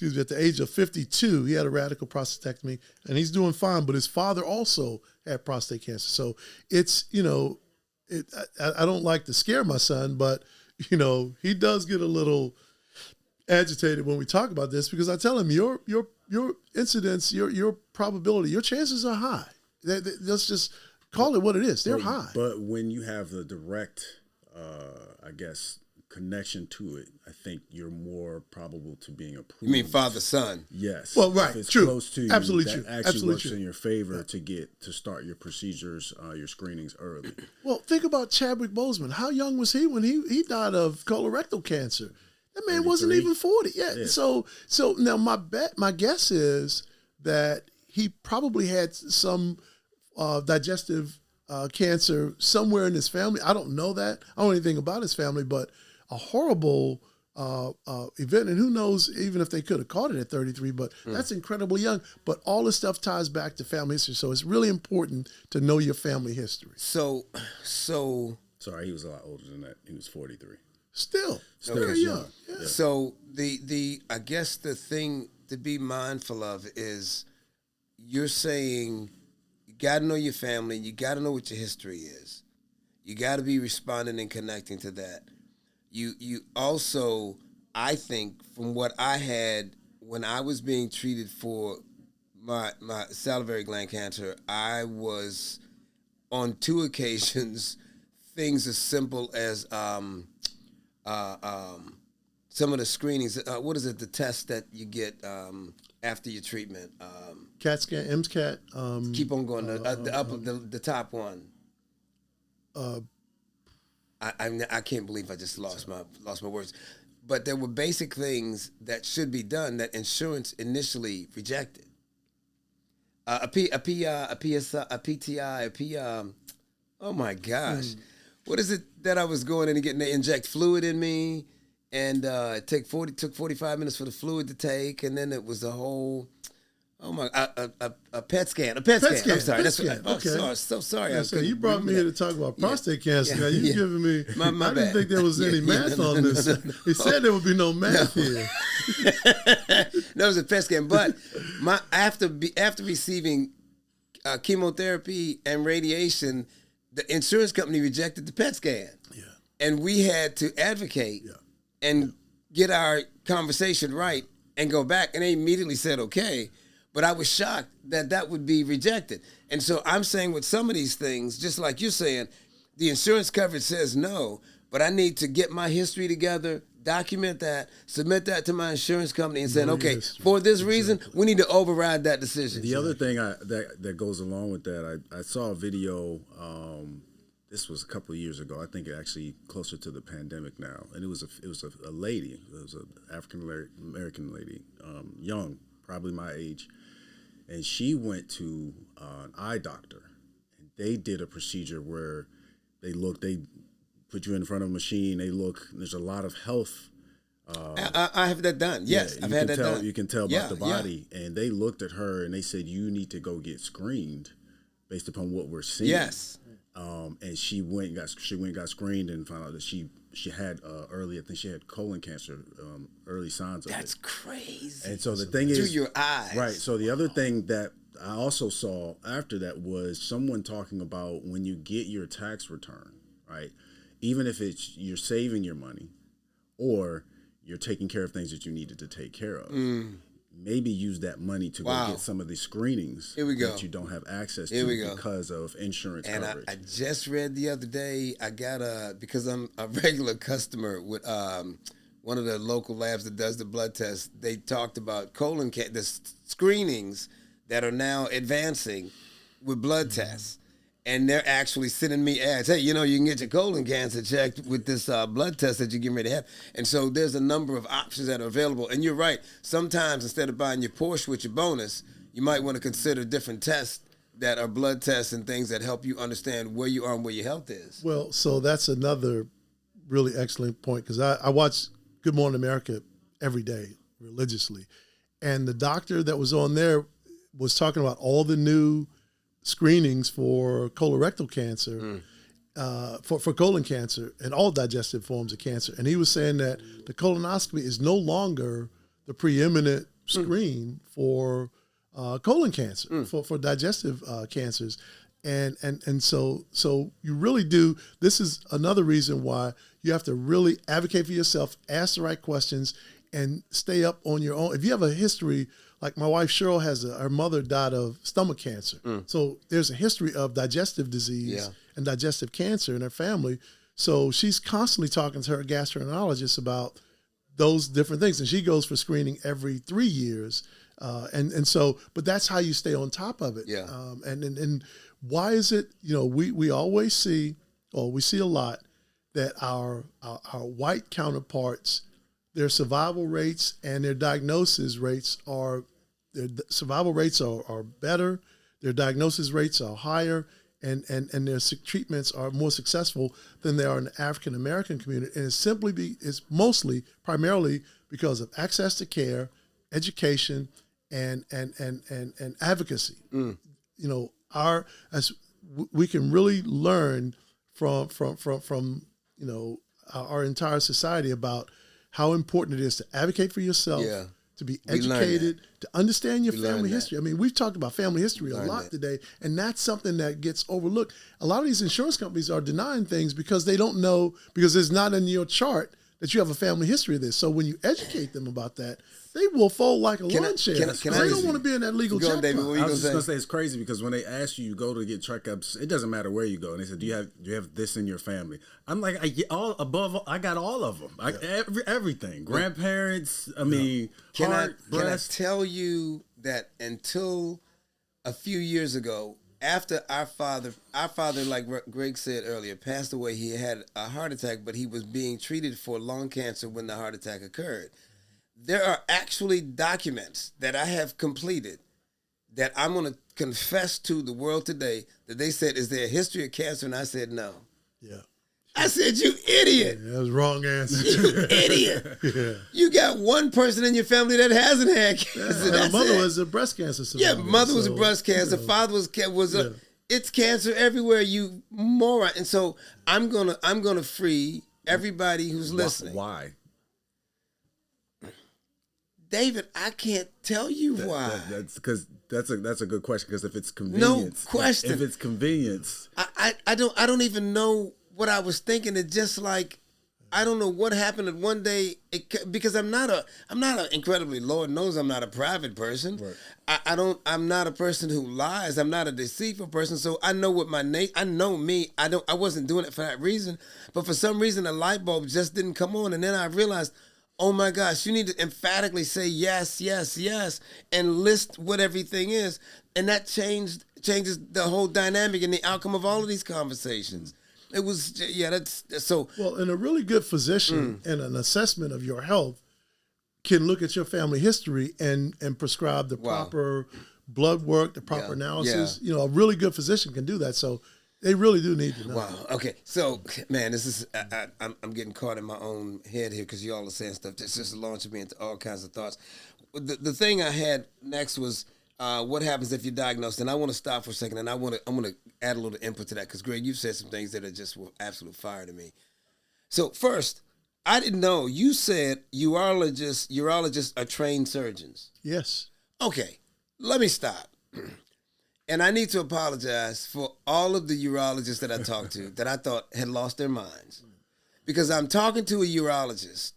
at the age of 52. He had a radical prostatectomy, and he's doing fine, but his father also had prostate cancer. So it's, I don't like to scare my son, but, he does get a little agitated when we talk about this because I tell him your incidence, your probability, your chances are high. Let's just call it what it is. They're high. But when you have the direct, I guess, connection to it, I think you're more probable to being approved. You mean father-son? Yes. Well, right. If it's True. close to you, Absolutely that true. actually Absolutely works true. in your favor to start your procedures, your screenings early. Well, think about Chadwick Boseman. How young was he when he died of colorectal cancer? That man wasn't even 40 yet. Yeah. So now my guess is that he probably had some digestive cancer somewhere in his family. I don't know that. I don't know anything about his family, but a horrible event. And who knows even if they could have caught it at 33, but that's incredibly young. But all this stuff ties back to family history. So it's really important to know your family history. So Sorry, he was a lot older than that. He was 43. Still very young. young. Yeah. So the I guess the thing to be mindful of is you're saying you got to know your family. You got to know what your history is. You got to be responding and connecting to that. You also, I think, from what I had when I was being treated for my salivary gland cancer, I was on 2 occasions things as simple as some of the screenings. What is it? The test that you get after your treatment. CAT scan, MSCAT. Keep on going. The top one. I can't believe I just lost my words. But there were basic things that should be done that insurance initially rejected. A PTI. Oh my gosh, what is it that I was going in and getting? They inject fluid in me, and it took 45 minutes for the fluid to take, and then it was a whole. Oh my! A PET scan. I'm sorry. Okay. So sorry. Yeah, so you brought me here to talk about prostate cancer. Now you giving me. My I didn't bad. think there was any math on this. He said there would be no math here. No, it was a PET scan. But after receiving chemotherapy and radiation, the insurance company rejected the PET scan. Yeah. And we had to advocate and get our conversation right and go back. And they immediately said, okay. But I was shocked that would be rejected. And so I'm saying with some of these things, just like you're saying, the insurance coverage says no, but I need to get my history together, document that, submit that to my insurance company and say, okay, for this reason, we need to override that decision. The other thing that goes along with that, I saw a video, this was a couple of years ago. I think actually closer to the pandemic now. And it was a lady, it was an African-American lady, young, probably my age. And she went to an eye doctor, and they did a procedure where they put you in front of a machine. There's a lot of health. I have that done. Yes, I've had that done. You can tell about the body. Yeah. And they looked at her and they said, you need to go get screened based upon what we're seeing. Yes. And she went and got screened and found out that she had early, I think she had colon cancer, early signs of it. That's crazy. And so the thing is, through your eyes. Right. So the other thing that I also saw after that was someone talking about when you get your tax return, right? Even if you're saving your money or you're taking care of things that you needed to take care of. Maybe use that money to go get some of these screenings that you don't have access to because of insurance coverage. I just read the other day, because I'm a regular customer with one of the local labs that does the blood test, they talked about the screenings that are now advancing with blood tests. And they're actually sending me ads. Hey, you can get your colon cancer checked with this blood test that you're getting ready to have. And so there's a number of options that are available. And you're right. Sometimes instead of buying your Porsche with your bonus, you might want to consider different tests that are blood tests and things that help you understand where you are and where your health is. Well, so that's another really excellent point because I watch Good Morning America every day religiously. And the doctor that was on there was talking about all the new screenings for colorectal cancer, for colon cancer and all digestive forms of cancer. And he was saying that the colonoscopy is no longer the preeminent screen for colon cancer, for digestive cancers. And so you really do. This is another reason why you have to really advocate for yourself, ask the right questions, and stay up on your own. If you have a history, like my wife Cheryl her mother died of stomach cancer. So there's a history of digestive disease and digestive cancer in her family. So she's constantly talking to her gastroenterologist about those different things. And she goes for screening every 3 years. And so, but that's how you stay on top of it. Yeah. And why is it, we always see, or we see a lot, that our white counterparts, their survival rates and their diagnosis rates are better, their diagnosis rates are higher, and their treatments are more successful than they are in the African American community. And it's mostly primarily because of access to care, education, and advocacy. As we can really learn from our entire society about how important it is to advocate for yourself, to be educated, to understand your family history. I mean, we've talked about family history a lot today, and that's something that gets overlooked. A lot of these insurance companies are denying things because they don't know, because it's not in your chart that you have a family history of this. So when you educate them about that, they will fold like a lawn chair. They don't want to be in that legal jackpot. I was just going to say it's crazy because when they ask you go to get checkups, it doesn't matter where you go. And they said, do you have this in your family? I'm like, I got all of them. Everything. Grandparents, heart, breast. Can I tell you that until a few years ago, after our father, like Greg said earlier, passed away, he had a heart attack, but he was being treated for lung cancer when the heart attack occurred. There are actually documents that I have completed that I'm going to confess to the world today that they said, is there a history of cancer? And I said, no. Yeah. I said, you idiot. Yeah, that was wrong answer. You idiot. Yeah. You got one person in your family that hasn't had cancer. My mother was a breast cancer survivor. Yeah, mother was a breast cancer. Father was it's cancer everywhere, you moron. And so I'm gonna free everybody who's listening. Why? David, I can't tell you why. That's because that's a good question. Because if it's convenience, no question. If it's convenience, I don't even know what I was thinking. It's just like I don't know what happened. And one day, because I'm not an incredibly, Lord knows I'm not a private person. Right. I'm not a person who lies. I'm not a deceitful person. So I know what I know me. I wasn't doing it for that reason. But for some reason, a light bulb just didn't come on. And then I realized, oh my gosh, you need to emphatically say yes, yes, yes, and list what everything is. And that changes the whole dynamic and the outcome of all of these conversations. It was, that's so. Well, and a really good physician and an assessment of your health can look at your family history and prescribe the proper blood work, the proper analysis. Yeah. A really good physician can do that. So they really do need to know. Wow. Okay. So, man, this is, I'm getting caught in my own head here because you all are saying stuff that's just launching me into all kinds of thoughts. The thing I had next was, what happens if you're diagnosed? And I want to stop for a second, and I'm going to add a little input to that because, Greg, you've said some things that are just absolute fire to me. So first, I didn't know. You said urologists are trained surgeons. Yes. Okay, let me stop. And I need to apologize for all of the urologists that I talked to that I thought had lost their minds. Because I'm talking to a urologist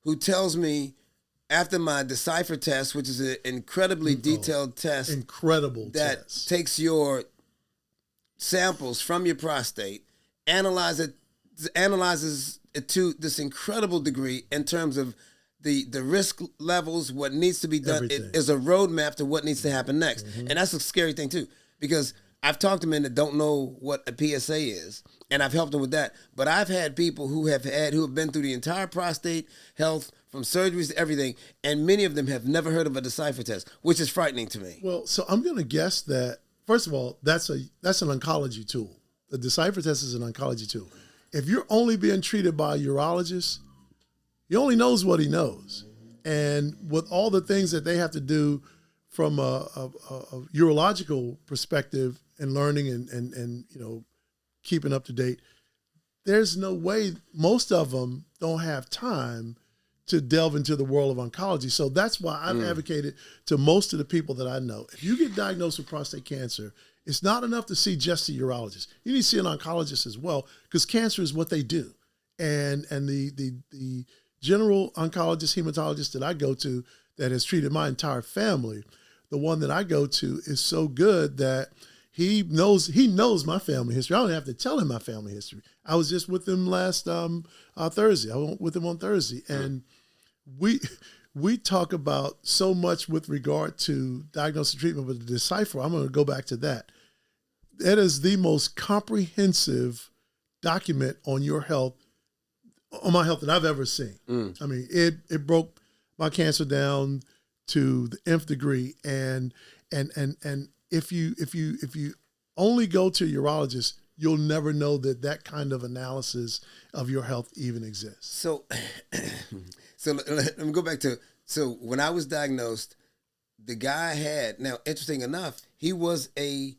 who tells me, after my Decipher test, which is an incredibly detailed test. Incredible that test. Takes your samples from your prostate, analyzes it to this incredible degree in terms of the risk levels, what needs to be done. It is a roadmap to what needs to happen next. And that's a scary thing too, because I've talked to men that don't know what a PSA is, and I've helped them with that. But I've had people who have been through the entire prostate health, from surgeries to everything, and many of them have never heard of a Decipher test, which is frightening to me. Well, so I'm going to guess that, first of all, that's an oncology tool. The Decipher test is an oncology tool. If you're only being treated by a urologist, he only knows what he knows. And with all the things that they have to do from a urological perspective and learning and keeping up to date, there's no way, most of them don't have time to delve into the world of oncology. So that's why I've advocated to most of the people that I know, if you get diagnosed with prostate cancer It's not enough to see just a urologist. You need to see an oncologist as well, because cancer is what they do. And the general oncologist, hematologist that I go to that has treated my entire family, the one that I go to is so good that he knows my family history. I don't have to tell him my family history. I was just with him last Thursday. I went with him on Thursday, and we talk about so much with regard to diagnosis and treatment, but the Decipher, I'm going to go back to that. That is the most comprehensive document on your health, on my health, that I've ever seen. I mean, it broke my cancer down to the nth degree, and if you only go to a urologist, you'll never know that kind of analysis of your health even exists. So let me go back to, so when I was diagnosed, the guy had, now interesting enough, he was a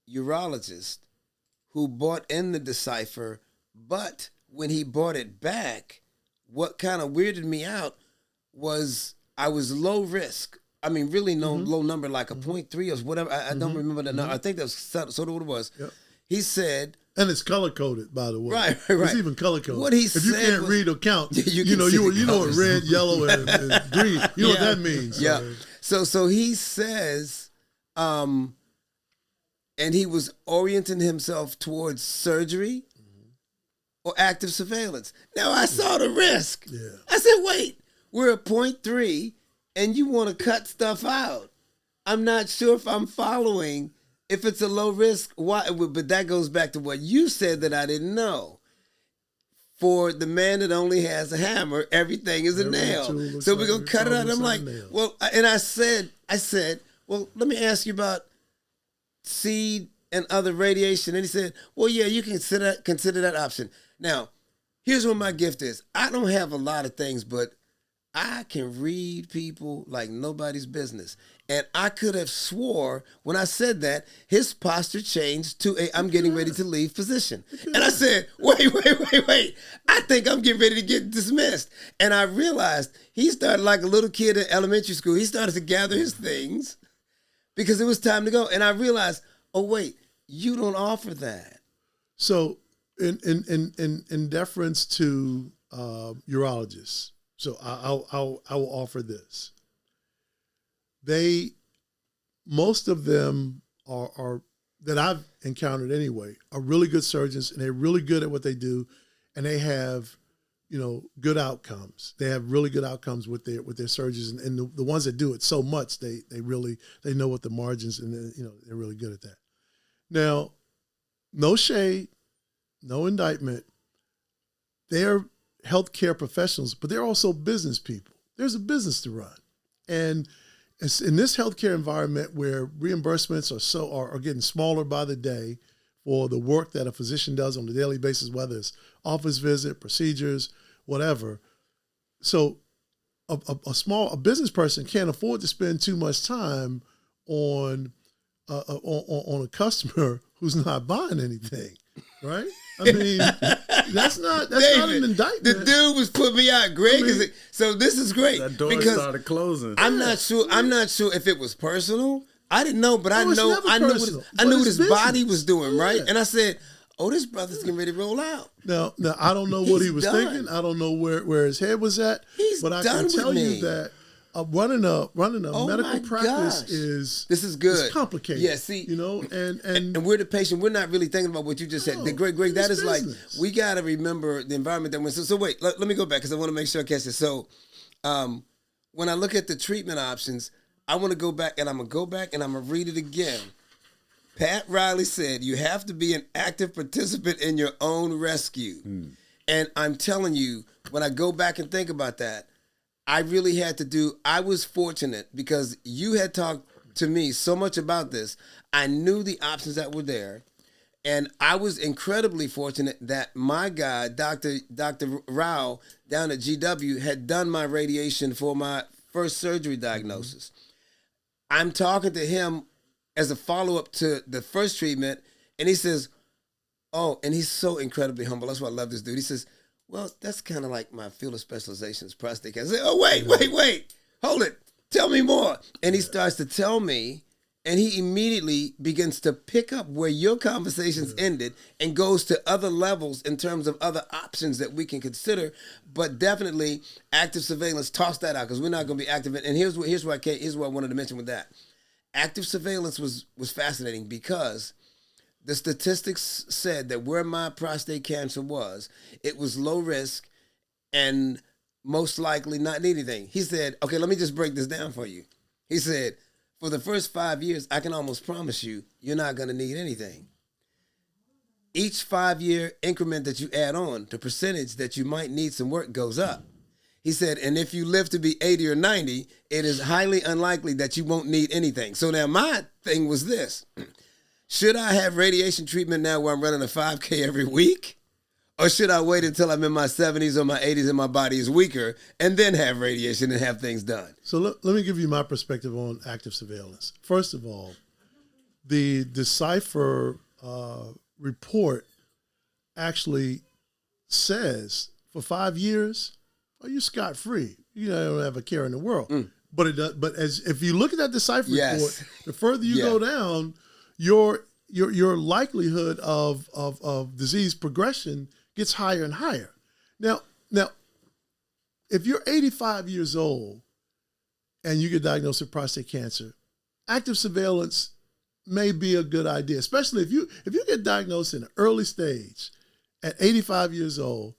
urologist who bought in the Decipher, but when he bought it back, what kind of weirded me out was I was low risk. I mean, really low number, like a 0.3 or whatever. I don't remember the number. I think that's sort of what it was. Yep. He said, and it's color coded, by the way. Right. It's even color coded. What he if said, you can't read or count, you know what red, yellow, and green. You know what that means. Yeah. So he says, and he was orienting himself towards surgery or active surveillance. Now I saw the risk. Yeah. I said, wait, we're at 0.3, and you want to cut stuff out. I'm not sure if I'm following. If it's a low risk, why? But that goes back to what you said that I didn't know. For the man that only has a hammer, everything is a nail. So we're gonna cut it out. I'm like, well, and I said, well, let me ask you about seed and other radiation. And he said, well, yeah, you can consider that option. Now, here's what my gift is. I don't have a lot of things, but I can read people like nobody's business. And I could have swore when I said that, his posture changed to a I'm getting ready to leave position. And I said, wait. I think I'm getting ready to get dismissed. And I realized he started like a little kid in elementary school. He started to gather his things because it was time to go. And I realized, oh, wait, you don't offer that. So in deference to urologists, so I will offer this. Most of them are that I've encountered anyway, are really good surgeons, and they're really good at what they do, and they have, good outcomes. They have really good outcomes with their surgeons, and the ones that do it so much, they know what the margins, and they're really good at that. Now, no shade, no indictment. They're healthcare professionals, but they're also business people. There's a business to run, and it's in this healthcare environment where reimbursements are getting smaller by the day for the work that a physician does on a daily basis, whether it's office visit, procedures, whatever. So a business person can't afford to spend too much time on a customer who's not buying anything, right? I mean, that's not an indictment. The dude was putting me out. Greg so this is great. That door because started closing. I'm not sure if it was personal. I didn't know, but I knew what his body was doing, right? And I said, oh, this brother's getting ready to roll out. Now I don't know what he was thinking. I don't know where his head was at. But I can tell you that running a medical practice is good. It's complicated. Yeah, see, and we're the patient. We're not really thinking about what you just said. Greg, that is business. Like we got to remember the environment that we're in. So wait, let me go back because I want to make sure I catch this. So, when I look at the treatment options, I want to go back and I'm gonna read it again. Pat Riley said you have to be an active participant in your own rescue, and I'm telling you, when I go back and think about that, I really had to I was fortunate because you had talked to me so much about this. I knew the options that were there. And I was incredibly fortunate that my guy, Dr. Rao down at GW, had done my radiation for my first surgery diagnosis. I'm talking to him as a follow-up to the first treatment, and he says, oh, and he's so incredibly humble. That's why I love this dude. He says, well, that's kind of like my field of specialization is prostate cancer. I say, oh, wait, hold it. Tell me more. And he starts to tell me, and he immediately begins to pick up where your conversations ended and goes to other levels in terms of other options that we can consider. But definitely active surveillance, toss that out because we're not going to be active. And here's what I wanted to mention with that. Active surveillance was fascinating because the statistics said that where my prostate cancer was, it was low risk and most likely not need anything. He said, okay, let me just break this down for you. He said, for the first 5 years, I can almost promise you, you're not going to need anything. Each 5-year increment that you add on, the percentage that you might need some work goes up. He said, and if you live to be 80 or 90, it is highly unlikely that you won't need anything. So now my thing was this. Should I have radiation treatment now where I'm running a 5K every week? Or should I wait until I'm in my 70s or my 80s and my body is weaker and then have radiation and have things done? So let me give you my perspective on active surveillance. First of all, the Decipher report actually says for 5 years, are you scot-free? You don't have a care in the world. But it does, if you look at that Decipher report, the further you go down, your likelihood of disease progression gets higher and higher. Now, if you're 85 years old and you get diagnosed with prostate cancer, active surveillance may be a good idea, especially if you get diagnosed in an early stage at 85 years old.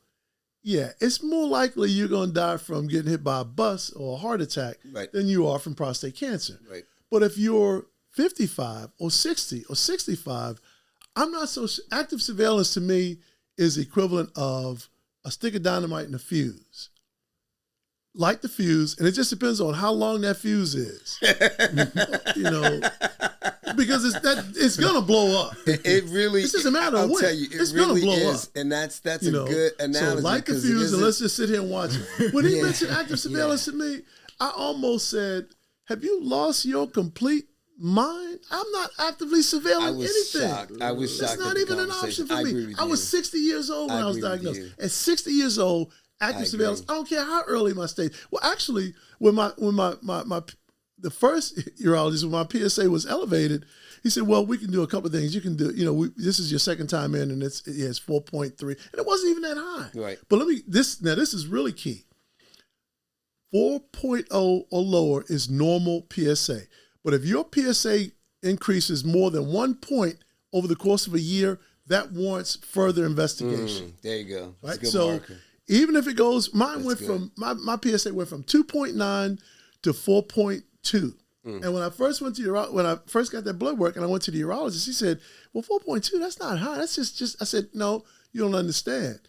Yeah, it's more likely you're going to die from getting hit by a bus or a heart attack than you are from prostate cancer. Right. But if you're 55 or 60 or 65, I'm not so active surveillance to me is equivalent of a stick of dynamite and a fuse. Light the fuse, and it just depends on how long that fuse is. Because it's gonna blow up. It really. It's just a matter of when. Tell you, it's really gonna blow up. And that's a good analogy. So light the fuse and let's just sit here and watch it. When he mentioned active surveillance to me, I almost said, "Have you lost your complete mind? I'm not actively surveilling anything. Shocked. I was shocked. It's not even an option for me. I was 60 years old when I was diagnosed. At 60 years old, active surveillance. I don't care how early my stage. Well, actually, when the first urologist, when my PSA was elevated, he said, "Well, we can do a couple of things. You can do, this is your second time in, and it's 4.3, and it wasn't even that high. Right. But this is really key. 4.0 or lower is normal PSA. But if your PSA increases more than 1 point over the course of a year, that warrants further investigation. There you go. That's right. a good So marker. even if it goes, my PSA went from 2.9 to 4.2. And when I first went to when I first got that blood work and I went to the urologist, he said, "Well, 4.2, that's not high. That's just." I said, "No, you don't understand.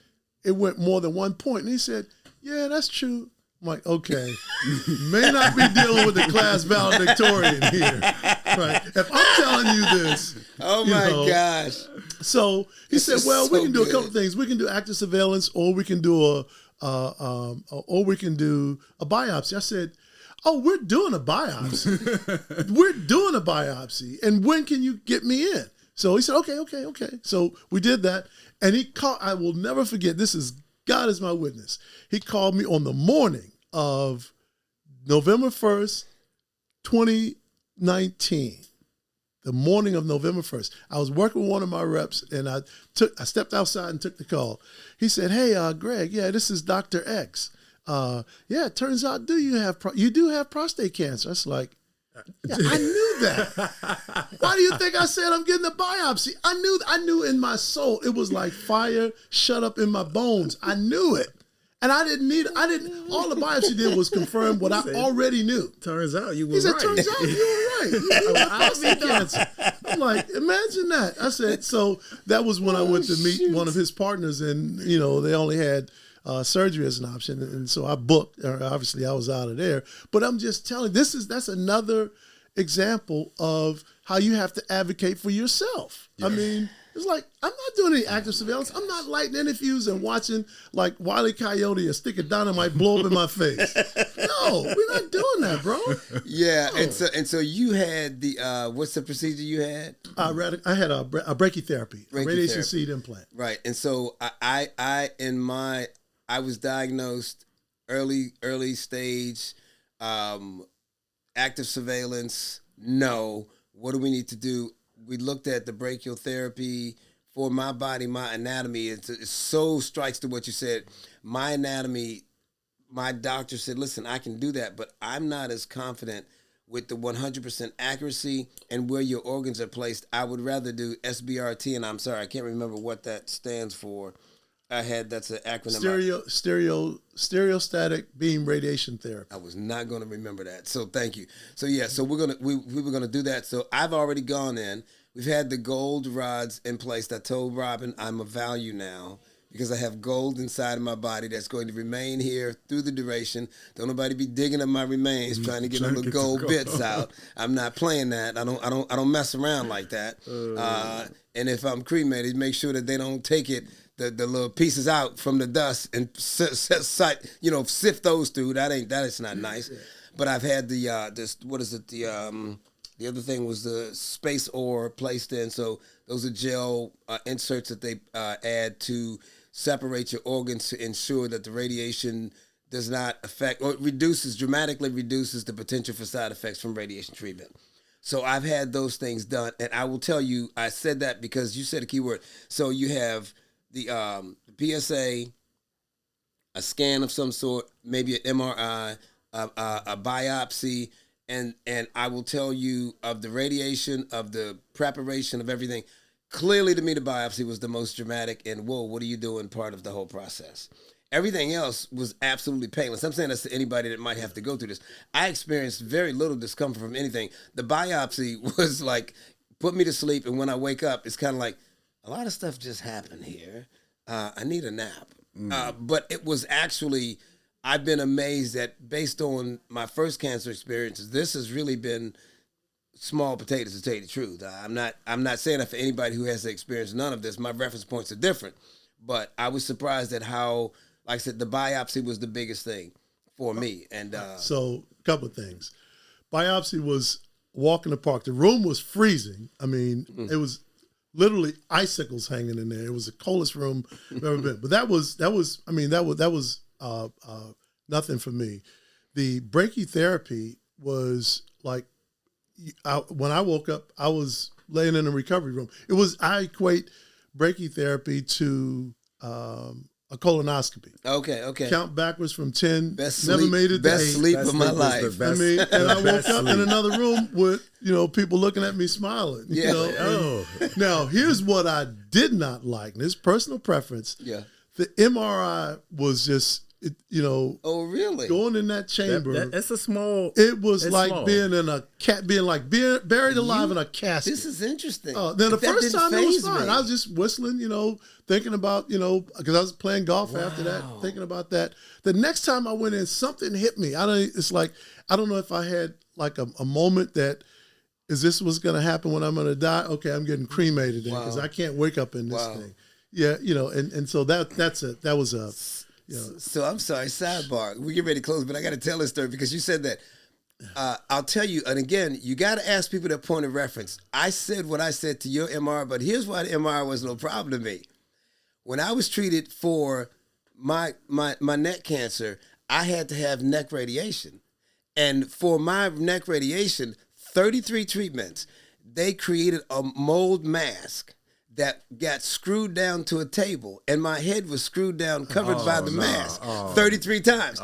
It went more than 1 point." And he said, "Yeah, that's true." I'm like, okay, may not be dealing with the class valedictorian here, right? If I'm telling you this, oh my gosh! So he said, "Well, we can do a couple good. of things. We can do active surveillance, or we can do a biopsy." I said, "Oh, we're doing a biopsy. We're doing a biopsy, and when can you get me in?" So he said, "Okay." So we did that, and he called. I will never forget. This is God is my witness. He called me on the morning of November 1st, 2019. The morning of November 1st. I was working with one of my reps, and I stepped outside and took the call. He said, "Hey, Greg, this is Dr. X. It turns out you do have prostate cancer." I was like, I knew that. Why do you think I said I'm getting a biopsy? I knew in my soul. It was like fire shut up in my bones. I knew it. And all the biopsy did was confirm what I already knew. Turns out you were He said, right. "Turns out you were right. You have prostate cancer." I'm like, imagine that. I said, so that was when I went to meet one of his partners, and they only had surgery as an option, and so I booked. Obviously, I was out of there. But I'm just telling you, that's another example of how you have to advocate for yourself. Yeah. I mean, it's like, I'm not doing any active surveillance. I'm not lighting any fuse and watching like Wile E. Coyote a stick of dynamite blow up in my face. No, we're not doing that, bro. Yeah, no. and so you had the what's the procedure you had? I had a brachytherapy, a radiation seed implant. Right, and so I was diagnosed early stage, active surveillance. No. what do we need to do? We looked at the brachial therapy for my body, my anatomy. It so strikes to what you said. My anatomy, my doctor said, listen, I can do that, but I'm not as confident with the 100% accuracy and where your organs are placed. I would rather do SBRT, and I'm sorry, I can't remember what that stands for. That's an acronym. Stereostatic beam radiation therapy. I was not going to remember that, so thank you. So yeah, so we were gonna do that. So I've already gone in. We've had the gold rods in place. I told Robin I'm a value now because I have gold inside of my body that's going to remain here through the duration. Don't nobody be digging up my remains trying to get little gold bits out. I'm not playing that. I don't mess around like that. And if I'm cremated, make sure that they don't take it. The little pieces out from the dust and sift those through. That is not nice. But I've had the other thing was the space ore placed in. So those are gel inserts that they add to separate your organs to ensure that the radiation does not affect or dramatically reduces the potential for side effects from radiation treatment. So I've had those things done, and I will tell you, I said that because you said a key word. So you have the PSA, a scan of some sort, maybe an MRI, a biopsy, and I will tell you of the radiation, of the preparation of everything. Clearly, to me, the biopsy was the most dramatic, and whoa, what are you doing part of the whole process? Everything else was absolutely painless. I'm saying this to anybody that might have to go through this. I experienced very little discomfort from anything. The biopsy was like, put me to sleep, and when I wake up, it's kind of like, a lot of stuff just happened here. I need a nap. But it was actually, I've been amazed that based on my first cancer experiences, this has really been small potatoes, to tell you the truth. I'm not saying that for anybody who has experienced none of this. My reference points are different. But I was surprised at how, like I said, the biopsy was the biggest thing for me. And so a couple of things. Biopsy was walk in the park. The room was freezing. I mean, it was literally icicles hanging in there. It was the coldest room I've ever been. But that was nothing for me. The brachytherapy was like, when I woke up, I was laying in a recovery room. I equate brachytherapy to a colonoscopy. Okay. Count backwards from 10. Best never sleep, made it best to 8. sleep of my life. And I woke up in another room with, people looking at me smiling. Yeah. Now, here's what I did not like. And this personal preference. Yeah. The MRI was just, Oh, really? going in that chamber. It's a small. It was like small. being in a buried alive in a casket. This is interesting. Then the But that first didn't time it was faze fine. me. I was just whistling, thinking about, because I was playing golf after that, thinking about that. The next time I went in, something hit me. I don't know if I had like a moment that, is this what's going to happen when I'm going to die? Okay, I'm getting cremated then because I can't wake up in this thing. Yeah, and so that was a. So I'm sorry, sidebar. We get ready to close, but I got to tell this story because you said that. I'll tell you, and again, you got to ask people that point of reference. I said what I said to your MR, but here's why the MR was no problem to me. When I was treated for my neck cancer, I had to have neck radiation. And for my neck radiation, 33 treatments, they created a mold mask that got screwed down to a table, and my head was screwed down, covered by the mask 33 times.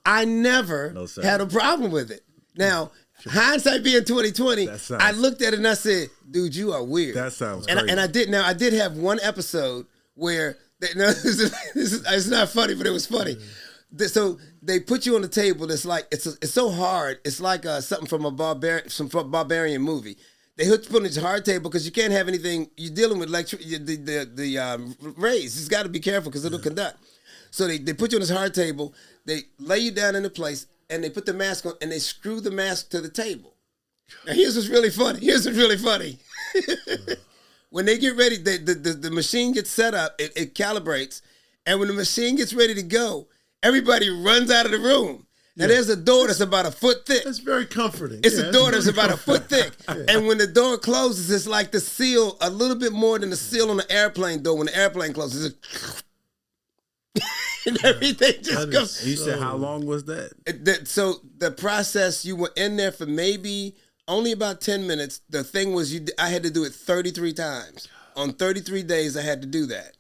I never had a problem with it. Now, hindsight being 2020, I looked at it and I said, dude, you are weird. That sounds crazy. And I did have one episode where, it's not funny, but it was funny. So they put you on the table. It's like, it's so hard. It's like something from a barbarian movie. They put it on this hard table because you can't have anything. You're dealing with the rays. You've got to be careful because it'll conduct. So they put you on this hard table. They lay you down in a place, and they put the mask on, and they screw the mask to the table. Now, here's what's really funny. When they get ready, the machine gets set up. It calibrates. And when the machine gets ready to go, everybody runs out of the room. Now, there's a door that's about a foot thick. That's very comforting. It's a door that's about a foot thick. And when the door closes, it's like the seal, a little bit more than the seal on the airplane door. When the airplane closes, and everything just goes. You said, how long was that? So the process, you were in there for maybe only about 10 minutes. The thing was, I had to do it 33 times. On 33 days, I had to do that.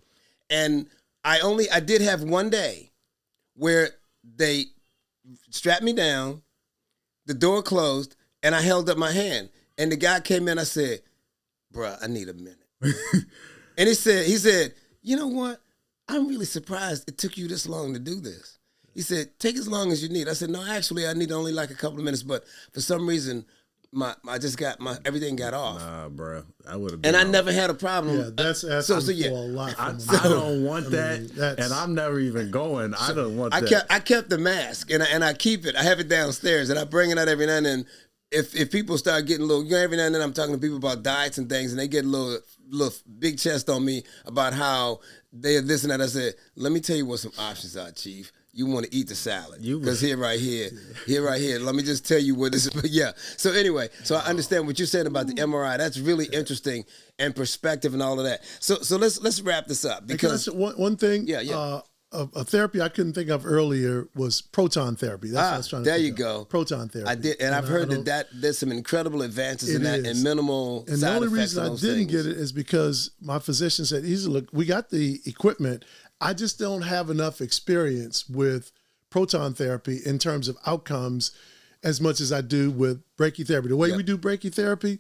And I did have one day where they strapped me down, the door closed, and I held up my hand. And the guy came in, I said, bruh, I need a minute. And he said, you know what? I'm really surprised it took you this long to do this. He said, take as long as you need. I said, no, actually, I need only like a couple of minutes, but for some reason, everything got off. Nah, bro, I would have. And I never had a problem. Yeah, that's asking for a lot. I don't want that, and I'm never even going. I don't want that. I kept the mask, and I keep it. I have it downstairs, and I bring it out every now and then. If people start getting a little, every now and then I'm talking to people about diets and things, and they get a little big chest on me about how they're this and that. I said, let me tell you what some options are, Chief. You want to eat the salad. Because here right here. Let me just tell you what this is. But yeah. So anyway, so I understand what you're saying about the MRI. That's really interesting and perspective and all of that. So let's wrap this up. Because one thing. Yeah. A therapy I couldn't think of earlier was proton therapy. That's what I was trying to think of. There you go. Proton therapy. I did, and I've heard that there's some incredible advances in that and minimal side effects. And the only reason I didn't get it is because my physician said, look, we got the equipment. I just don't have enough experience with proton therapy in terms of outcomes as much as I do with brachytherapy. The way we do brachytherapy,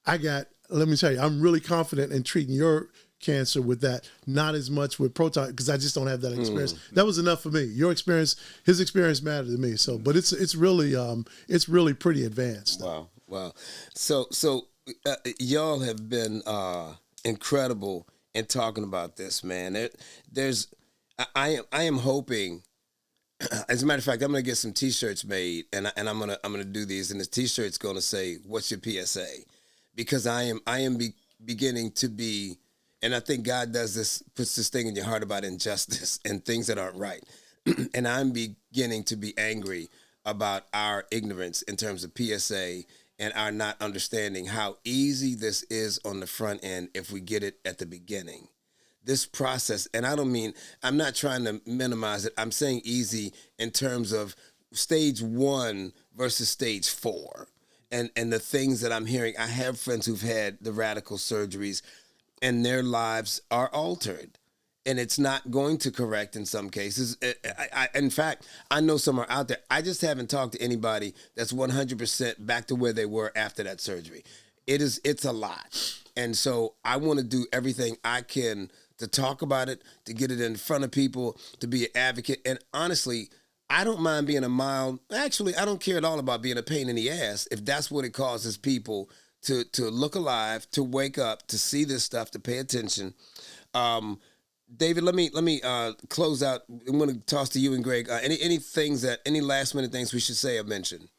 let me tell you, I'm really confident in treating your cancer with that, not as much with proton, because I just don't have that experience. That was enough for me. Your experience, his experience mattered to me. So, but it's really pretty advanced. Wow. So y'all have been incredible in talking about this, man. I am hoping. As a matter of fact, I'm gonna get some T-shirts made, and I'm gonna do these, and the T-shirt's gonna say, "What's your PSA?" Because I am beginning to be. And I think God puts this thing in your heart about injustice and things that aren't right. And I'm beginning to be angry about our ignorance in terms of PSA and our not understanding how easy this is on the front end if we get it at the beginning. This process, and I'm not trying to minimize it. I'm saying easy in terms of stage 1 versus stage 4. And the things that I'm hearing, I have friends who've had the radical surgeries, and their lives are altered, and it's not going to correct in some cases. In fact, I know some are out there. I just haven't talked to anybody that's 100% back to where they were after that surgery. It's a lot. And so I want to do everything I can to talk about it, to get it in front of people, to be an advocate. And honestly, I don't mind being I don't care at all about being a pain in the ass if that's what it causes people to look alive, to wake up, to see this stuff, to pay attention. David, let me close out. I'm going to toss to you and Greg. Any last minute things we should say or mention?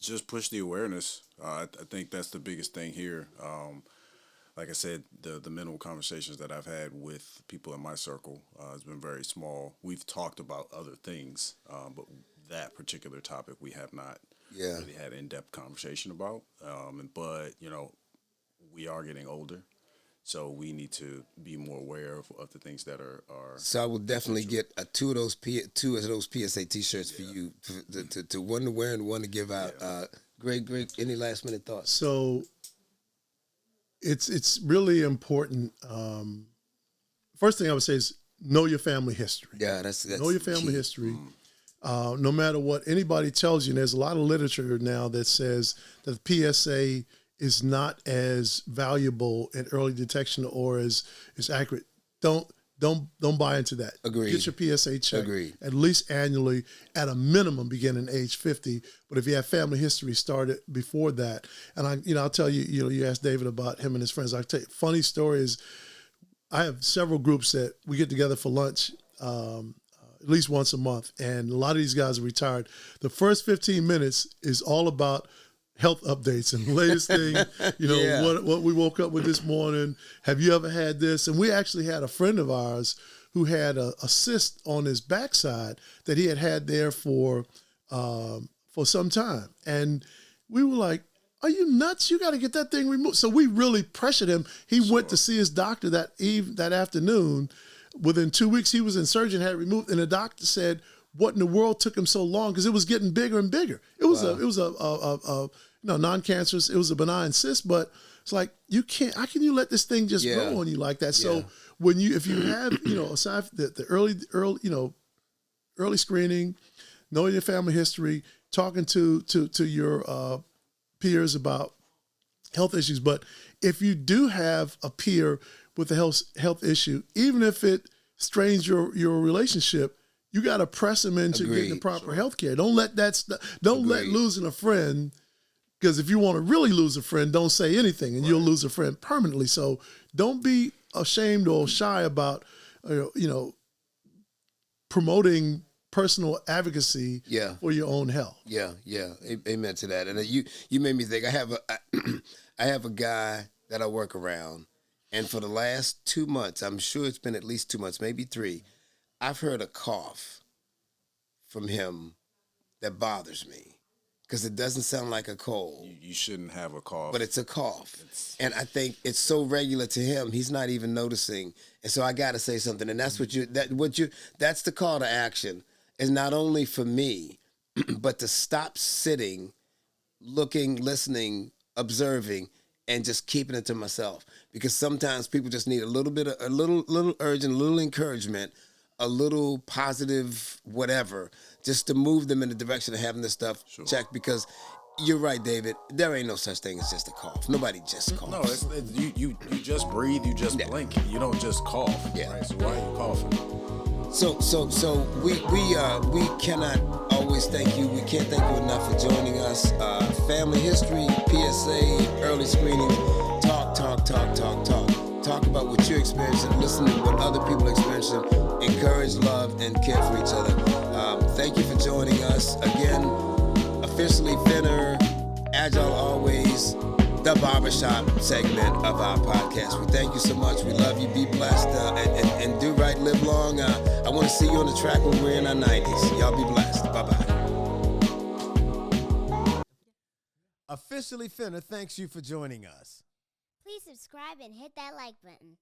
Just push the awareness. I think that's the biggest thing here. Like I said, the minimal conversations that I've had with people in my circle has been very small. We've talked about other things, but that particular topic we have not really had in-depth conversation about. But, we are getting older, so we need to be more aware of the things that are. So I will definitely get two of those PSA T-shirts for you, to one to wear and one to give out. Yeah. Greg, any last minute thoughts? So it's really important. First thing I would say is know your family history. Yeah, that's know your family history. No matter what anybody tells you, and there's a lot of literature now that says that the PSA is not as valuable in early detection or as accurate. Don't buy into that. Agreed. Get your PSA checked. Agreed. At least annually, at a minimum, beginning age 50. But if you have family history, start it before that. And I'll tell you, you asked David about him and his friends. I'll tell you, funny story is, I have several groups that we get together for lunch. At least once a month, and a lot of these guys are retired. The first 15 minutes is all about health updates and the latest thing, what we woke up with this morning. Have you ever had this? And we actually had a friend of ours who had a cyst on his backside that he had there for some time. And we were like, are you nuts? You got to get that thing removed. So we really pressured him. He went to see his doctor that afternoon. Within 2 weeks, he was in surgery and had it removed. And the doctor said, what in the world took him so long, because it was getting bigger and bigger. It was a non-cancerous, it was a benign cyst, but it's like, you can't, how can you let this thing just grow on you like that? So if you have, aside from the early screening, knowing your family history, talking to your peers about health issues, but if you do have a peer with a health issue, even if it strains your relationship, you got to press them into getting the proper health care. Don't let let losing a friend, because if you want to really lose a friend, don't say anything and you'll lose a friend permanently. So don't be ashamed or shy about, promoting personal advocacy for your own health. Yeah. Amen to that. And you made me think. I have a guy that I work around, and for the last 2 months, I'm sure it's been at least 2 months, maybe 3, I've heard a cough from him that bothers me, because it doesn't sound like a cold. You shouldn't have a cough. But it's a cough. And I think it's so regular to him, he's not even noticing. And so I got to say something. And that's that's the call to action, is not only for me, but to stop sitting, looking, listening, observing, and just keeping it to myself. Because sometimes people just need a little bit of, a little urgent, a little encouragement, a little positive whatever, just to move them in the direction of having this stuff checked. Because you're right, David, there ain't no such thing as just a cough. Nobody just coughs. No, you just breathe, you just blink. You don't just cough. Yeah. Right? So why are you coughing? So we cannot always thank you. We can't thank you enough for joining us. Family history, PSA, early screening, talk about what you're experiencing, listen to what other people are experiencing, encourage, love, and care for each other. Thank you for joining us. Again, Officially Fenner, Agile Always, the Barbershop segment of our podcast. We thank you so much. We love you. Be blessed, and do right, live long. I want to see you on the track when we're in our 90s. Y'all be blessed. Bye-bye. Officially Fenner thanks you for joining us. Please subscribe and hit that like button.